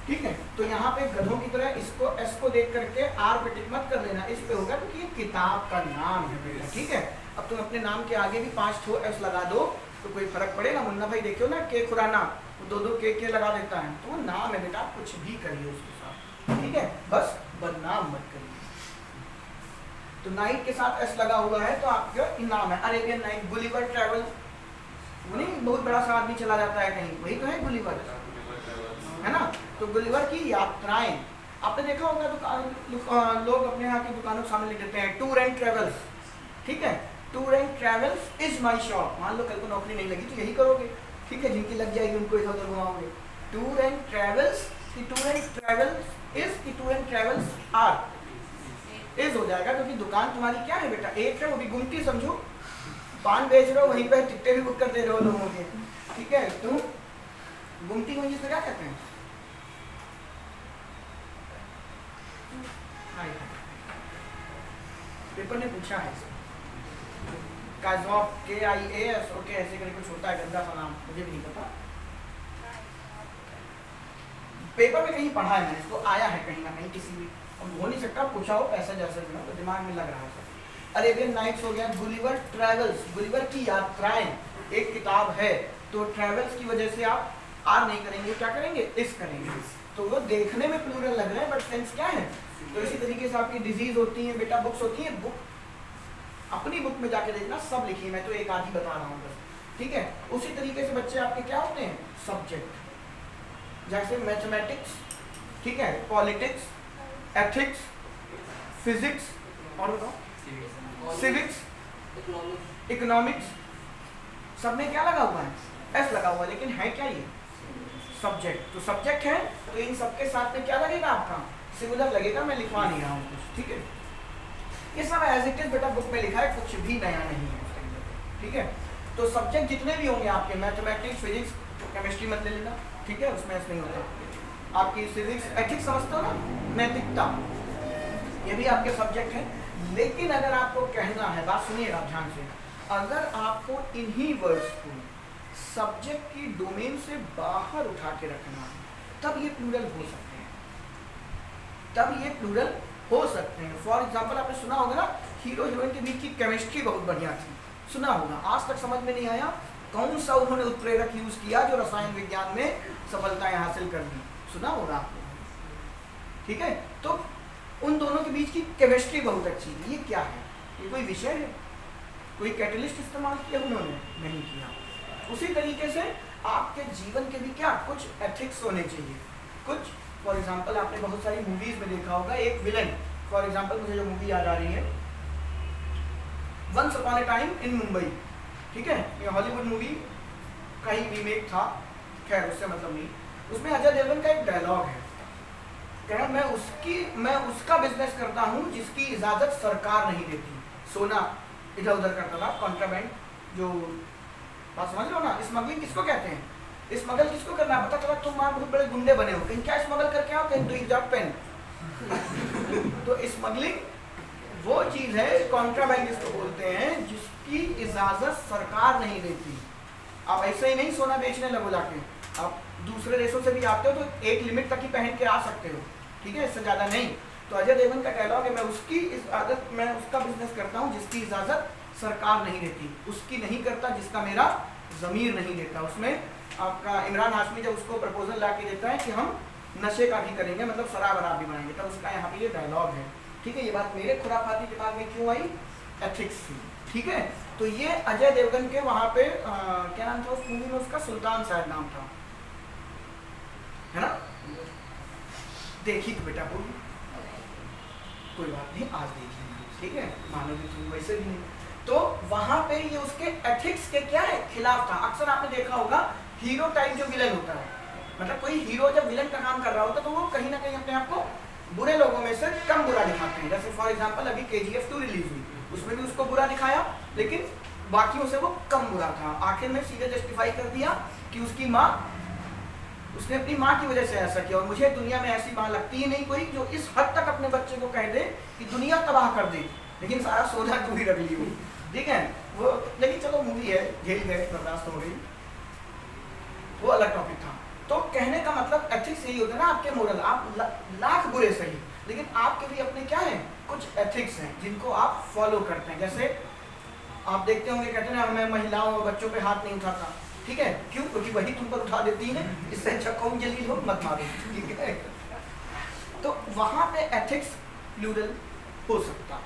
ठीक है। तो यहाँ पे गधों की तरह इसको एस को देख करके आर पे टिक मत कर लेना, इस पे होगा क्योंकि ये किताब का नाम है, ठीक है। अब तुम अपने नाम के आगे भी 5 ठो एस लगा दो तो कोई फर्क पड़ेगा? मुन्ना भाई देखियो ना, के खुराना, वो 2 के लगा देता है, तो वो नाम है बेटा, कुछ भी करिए उसके साथ, ठीक है, बस बदनाम मत करिए। तो नाइट के साथ एस लगा हुआ है, तो आपका नाम है अरेबियन नाइट। गुलिवर ट्रैवल, वो नहीं बहुत बड़ा सा आदमी चला जाता है कहीं, वही तो है गुलिवर, है ना। तो गुलिवर की यात्राएं आपने देखा होगा, दुकान लोग अपने यहाँ की दुकानों के सामने लिख देते हैं टूर एंड ट्रेवल्स, ठीक है, tour and travels is my shop. मान लो कल को नौकरी नहीं लगी तो यही करोगे, ठीक है, जिनकी लग जाएगी उनको इधर उधर घुमाओगे। टूर एंड ट्रेवल्स की टूर एंड ट्रेवल्स इज की tour and travels are is हो जाएगा, क्योंकि दुकान तुम्हारी क्या है बेटा, एक है, वो भी गुमटी समझो, पान बेच रहे हो, वहीं पर टिकटे भी बुक कर दे रहे हो लोगों के, ठीक है। तुम गुमटी को इंग्लिश में क्या कहते हैं? पेपर ने पूछा है, काजॉफ, KIAS, ओके, ऐसे करके कुछ होता है, गंदा सा नाम, मुझे भी नहीं पता, पेपर में कहीं पढ़ा है मैंने इसको, आया है कहीं ना कहीं, किसी भी, अब हो नहीं सकता, पूछा हो ऐसा जैसे भी हो, तो दिमाग में लग रहा है। अरेबियन नाइट्स हो गया। गुलिवर ट्रैवल्स, गुलिवर की यात्राएं एक किताब है, तो ट्रैवल्स की वजह से आप आर नहीं करेंगे, क्या करेंगे, इस करेंगे, तो वो देखने में प्लूरल लग रहा है, बट सेंस क्या है। तो इसी तरीके से आपकी डिजीज होती है बेटा, बुक्स होती है, बुक अपनी बुक में जाके देखना, सब लिखी है, मैं तो एक आधी बता रहा हूँ बस, ठीक है। उसी तरीके से बच्चे आपके क्या होते हैं, सब्जेक्ट, जैसे मैथमेटिक्स, ठीक है, पॉलिटिक्स, एथिक्स, फिजिक्स, और बताओ, सिविक्स, इकोनॉमिक्स, सब में क्या लगा हुआ है, एस लगा हुआ है, लेकिन है क्या ये, सब्जेक्ट। तो सब्जेक्ट है, तो इन सबके साथ में क्या लगेगा आपका, सिमिलर लगेगा, मैं लिखवा नहीं रहा हूँ कुछ, ठीक है। ये सब एज इट इज बेटा बुक में लिखा है, कुछ भी नया नहीं है उसके अंदर, ठीक है। तो सब्जेक्ट जितने भी होंगे आपके, मैथमेटिक्स, फिजिक्स, केमिस्ट्री मत ले लेना, ठीक है, उसमें ऐसा नहीं होता। आपकी फिजिक्स, एथिक्स समझते हो ना, नैतिकता, ये भी आपके सब्जेक्ट है। लेकिन अगर आपको कहना है, बात सुनिएगा ध्यान से, अगर आपको इन्हीं वर्ड्स को सब्जेक्ट की डोमेन से बाहर उठा के रखना है, तब ये प्लूरल हो सकते हैं, तब ये प्लूरल हो सकते हैं। फॉर एग्जाम्पल आपने सुना होगा ना, हीरो हीरोइन के बीच की केमिस्ट्री बहुत बढ़िया थी, सुना होगा, आज तक समझ में नहीं आया कौन सा उन्होंने उत्प्रेरक यूज किया जो रसायन विज्ञान में सफलताएं हासिल कर ली, सुना होगा आपको, ठीक है, तो उन दोनों के बीच की केमिस्ट्री बहुत अच्छी है। ये क्या है, ये कोई विषय है, कोई कैटलिस्ट इस्तेमाल किया उन्होंने? नहीं किया। उसी तरीके से आपके जीवन के भी क्या कुछ एथिक्स होने चाहिए, कुछ। फॉर एग्जांपल आपने बहुत सारी मूवीज में देखा होगा, एक विलन, फॉर एग्जांपल मुझे जो मूवी याद आ रही है, once upon a time in Mumbai, ठीक है, ये हॉलीवुड मूवी का ही रीमेक था, खैर उससे मतलब नहीं। उसमें अजय देवगन का एक डायलॉग है, कह रहा मैं उसका बिजनेस करता हूँ जिसकी इजाजत सरकार नहीं देती। सोना इधर उधर करता था, कॉन्ट्राबैंड, जो बात समझ लो ना, स्मगलिंग किसको कहते हैं, स्मगल किसको करना है? पता चला तुम वहाँ बहुत बड़े गुंडे बने हो, कहीं क्या स्मगल करके आओ, कहीं 2 पेन। तो स्मगलिंग वो चीज है, कॉन्ट्राबैंड जिसको बोलते हैं, जिसकी इजाजत सरकार नहीं देती। आप ऐसे ही नहीं सोना बेचने लगो जाके, आप दूसरे देशों से भी आते हो तो एक लिमिट तक ही पहन के आ सकते हो, ठीक है, इससे ज्यादा नहीं। तो अजय देवगन का डायलॉग है, मैं उसका बिजनेस करता हूँ जिसकी इजाजत सरकार नहीं देती, उसकी नहीं करता जिसका मेरा जमीर नहीं देता। उसमें आपका इमरान हाशमी जब उसको प्रपोजल ला के देता है कि हम नशे का भी करेंगे, मतलब शराब वराब भी बनाएंगे, तब उसका यहाँ पे ये डायलॉग है, ठीक है। ये बात मेरे खुराफाती दिमाग में क्यों आई? एथिक्स थी, ठीक है। तो ये अजय देवगन के वहाँ पे क्या नाम था उस मूवी में, उसका सुल्तान शायद नाम था, है ना? देखी तो बेटा मूवी, कोई बात नहीं, आज देख लेंगे, ठीक है, मानोगे तुम वैसे भी नहीं। तो वहां पे ये उसके एथिक्स के क्या है, खिलाफ था। अक्सर आपने देखा होगा हीरो टाइप जो विलन होता है, मतलब कोई हीरो जब विलन का काम कर रहा होता है तो वो कहीं ना कहीं अपने आप को बुरे लोगों में से कम बुरा दिखाते हैं। जैसे फॉर एग्जांपल अभी KGF 2 रिलीज हुई, उसमें भी उसको बुरा दिखाया, लेकिन बाकियों से वो कम बुरा था। आखिर में सीधे जस्टिफाई कर दिया कि उसकी माँ, उसने अपनी माँ की वजह से ऐसा किया, और मुझे दुनिया में ऐसी माँ लगती ही नहीं कोई जो इस हद तक अपने बच्चे को कह दे कि दुनिया तबाह कर दे, लेकिन सारा सोना तू ही रख ली हो, ठीक है वो। लेकिन चलो मूवी है, झेल गए, बर्दाश्त हो गई, वो अलग टॉपिक था। तो कहने का मतलब एथिक्स यही होता है ना, आपके मोरल, आप लाख बुरे सही, लेकिन आपके भी अपने क्या है, कुछ एथिक्स हैं जिनको आप फॉलो करते हैं। जैसे आप देखते होंगे, कहते हैं मैं महिलाओं और बच्चों पे हाथ नहीं उठाता, ठीक है, क्यों? क्योंकि वही तुम पर उठा देती है, इससे अच्छा कौन जल्दी हो मत मारो, ठीक है। तो वहां पे एथिक्स प्लूरल हो सकता,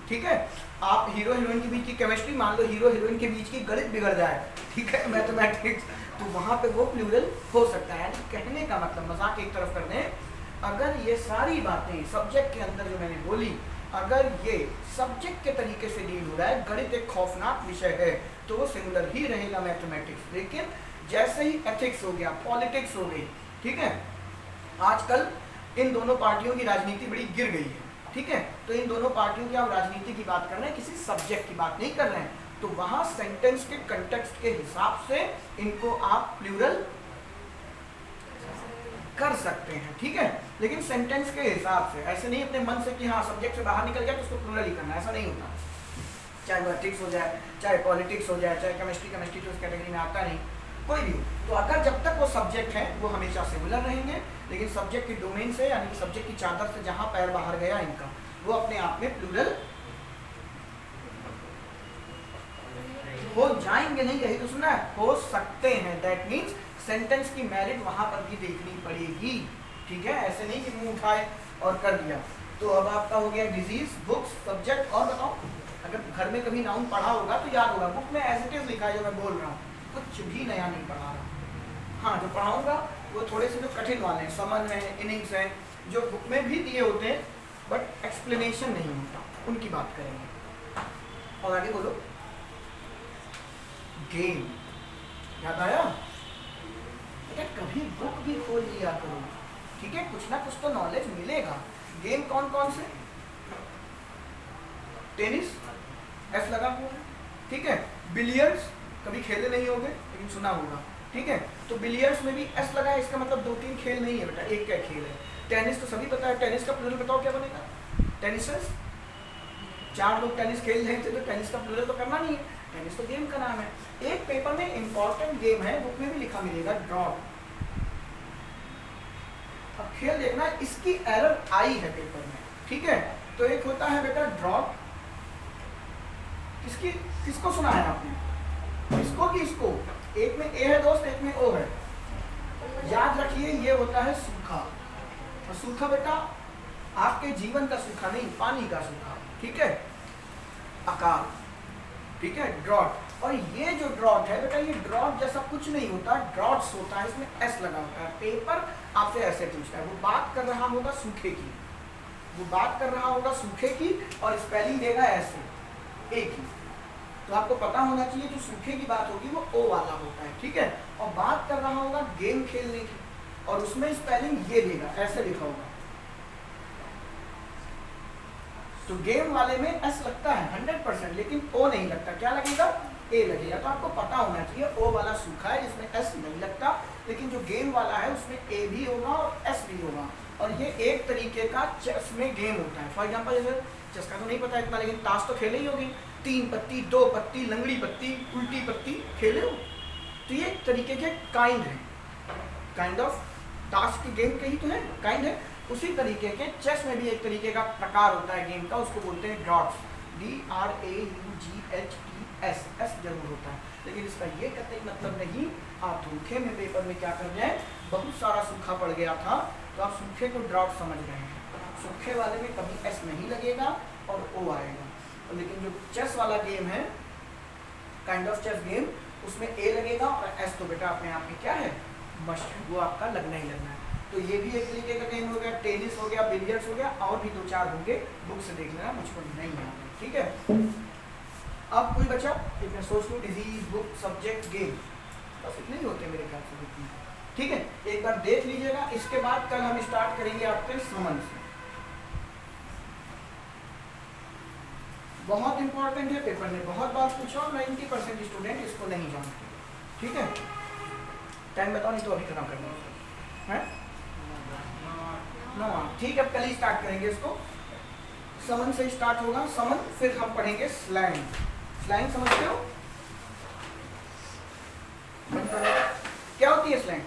ठीक है। आप हीरो हीरोइन के बीच की केमिस्ट्री, मान लो हीरो हीरोइन के बीच की गणित बिगड़ जाए, ठीक है, मैथमेटिक्स, तो वहां पे वो प्लूरल हो सकता है। कहने का मतलब, मजाक एक तरफ कर दें, अगर ये सारी बातें सब्जेक्ट के अंदर जो मैंने बोली, अगर ये सब्जेक्ट के तरीके से डील हो रहा है, गणित एक खौफनाक विषय है, तो वो सिमिलर ही रहेगा मैथमेटिक्स। लेकिन जैसे ही एथिक्स हो गया, पॉलिटिक्स हो गई, ठीक है, आजकल इन दोनों पार्टियों की राजनीति बड़ी गिर गई है, ठीक है। तो इन दोनों पार्टियों की आप राजनीति की बात कर रहे हैं, किसी सब्जेक्ट की बात नहीं कर रहे हैं, तो वहां सेंटेंस के कंटेक्स्ट के हिसाब से इनको आप प्लूरल कर सकते हैं, ठीक है। लेकिन सेंटेंस के हिसाब से, ऐसे नहीं अपने मन से कि हाँ सब्जेक्ट से बाहर निकल गया तो उसको प्लूरल ही करना, ऐसा नहीं होता। चाहे वो एथिक्स हो जाए, चाहे पॉलिटिक्स हो जाए, चाहे केमिस्ट्री तो उस कैटेगरी में आता नहीं, कोई भी। तो अगर जब तक वो सब्जेक्ट है वो हमेशा सिमिलर रहेंगे, लेकिन सब्जेक्ट की डोमेन से, यानी कि सब्जेक्ट की चादर से जहां पैर बाहर गया इनका, वो अपने आप में प्लूरल हो जाएंगे। नहीं, यही तो सुना है, हो सकते हैं, दैट मीन्स सेंटेंस की मेरिट वहां पर भी देखनी पड़ेगी, ठीक है। ऐसे नहीं कि मुंह उठाए और कर दिया। तो अब आपका हो गया डिजीज, बुक्स, सब्जेक्ट, और बताओ, अगर घर में कभी नाउन पढ़ा होगा तो याद होगा, बुक में एज इट इज लिखा है जो मैं बोल रहा हूँ, कुछ भी नया नहीं पढ़ा रहा। हाँ, जो पढ़ाऊंगा वो थोड़े से जो कठिन वाले हैं, समन है, इनिंग्स हैं, जो बुक में भी दिए होते हैं बट एक्सप्लेनेशन नहीं होता, उनकी बात करेंगे। और आगे बोलो, गेम याद आया? बेटा कभी बुक भी खोल लिया करो, ठीक है, कुछ ना कुछ तो नॉलेज मिलेगा। गेम कौन कौन से? टेनिस, एफ लगा हुआ है, ठीक है। बिलियर्ड्स कभी खेले नहीं होंगे लेकिन सुना होगा, ठीक है। तो बिलियर्ड्स में भी एस लगा है, इसका मतलब 2-3 खेल नहीं है बेटा, एक क्या खेल है। टेनिस तो सभी पता है, टेनिस का प्लूरल बताओ क्या बनेगा? टेनिसर्स। 4 लोग टेनिस खेल रहे थे तो टेनिस का प्लूरल तो करना नहीं है, टेनिस तो गेम का नाम है। एक पेपर में इंपॉर्टेंट गेम है, बुक में भी लिखा मिलेगा, ड्रॉप। अब खेल देखना, इसकी एरर आई है पेपर में, ठीक है। तो एक होता है बेटा ड्रॉप, किसको सुना है आपने? इसको कि इसको? एक में ए है दोस्त, एक में ओ है। याद रखिए ये होता है सूखा, और सूखा बेटा आपके जीवन का सूखा नहीं, पानी का सूखा, ठीक है, अकाल, ठीक है, ड्रॉट। और ये जो ड्रॉट है बेटा, ये ड्रॉट जैसा कुछ नहीं होता, ड्रॉट्स होता है, इसमें एस लगा होता है। पेपर आपसे ऐसे पूछता है, वो बात कर रहा होगा सूखे की, वो बात कर रहा होगा सूखे की, और स्पेलिंग देगा ऐसे, एक ही। तो आपको पता होना चाहिए जो सूखे की बात होगी वो ओ वाला होता है, ठीक है। और बात कर रहा होगा गेम खेलने की, और उसमें स्पेलिंग ये देगा, ऐसे लिखा होगा। तो गेम वाले में एस लगता है 100%, लेकिन ओ नहीं लगता, क्या लगेगा, ए लगेगा। तो आपको पता होना चाहिए ओ वाला सूखा है जिसमें एस नहीं लगता, लेकिन जो गेम वाला है उसमें ए भी होगा और एस भी होगा। और ये एक तरीके का चेस में गेम होता है। फॉर एग्जाम्पल जैसे चेस का तो नहीं पता इतना, लेकिन ताश तो खेले ही होगी, 3 पत्ती, 2 पत्ती, लंगड़ी पत्ती, उल्टी पत्ती खेले हो। तो ये एक तरीके के काइंड है, काइंड ऑफ ताश के गेम के ही तो है, काइंड है। उसी तरीके के चेस में भी एक तरीके का प्रकार होता है गेम का, उसको बोलते हैं ड्रॉट्स, DRAUGHTS, एस जरूर होता है। लेकिन इसका ये कतई मतलब नहीं आप धोखे में पेपर में क्या कर रहे हैं, बहुत सारा सूखा पड़ गया था तो आप सूखे को ड्रॉट समझ रहे हैं। सूखे वाले में कभी एस नहीं लगेगा और ओ आएगा। लेकिन जो चेस वाला गेम है, काइंड ऑफ चेस गेम, उसमें ए लगेगा और एस तो बेटा अपने आप में क्या है, मस्ट है, वो आपका लगना ही लगना है। तो ये भी एक तरीके का गेम हो गया, टेनिस हो गया, बिलियर्ड्स हो गया, और भी 2-4 होंगे, बुक से देख लेना, मुझको नहीं याद है, ठीक है। अब कोई बचा, इसमें सोच लो, डिजीज, बुक, सब्जेक्ट, गेम, बस इतने ही होते हैं मेरे ख्याल से, ठीक है। एक बार देख लीजिएगा। इसके बाद कल हम स्टार्ट करेंगे आपके समन से, बहुत इंपॉर्टेंट है, पेपर में बहुत बार पूछा और 90% स्टूडेंट इसको नहीं जानते, ठीक है। टाइम बताओ, नहीं तो अभी खत्म करना है, ना, ठीक है। अब कल ही स्टार्ट करेंगे इसको, समन से स्टार्ट होगा, समन, फिर हम पढ़ेंगे स्लैंग। स्लैंग समझते हो क्या होती है स्लैंग?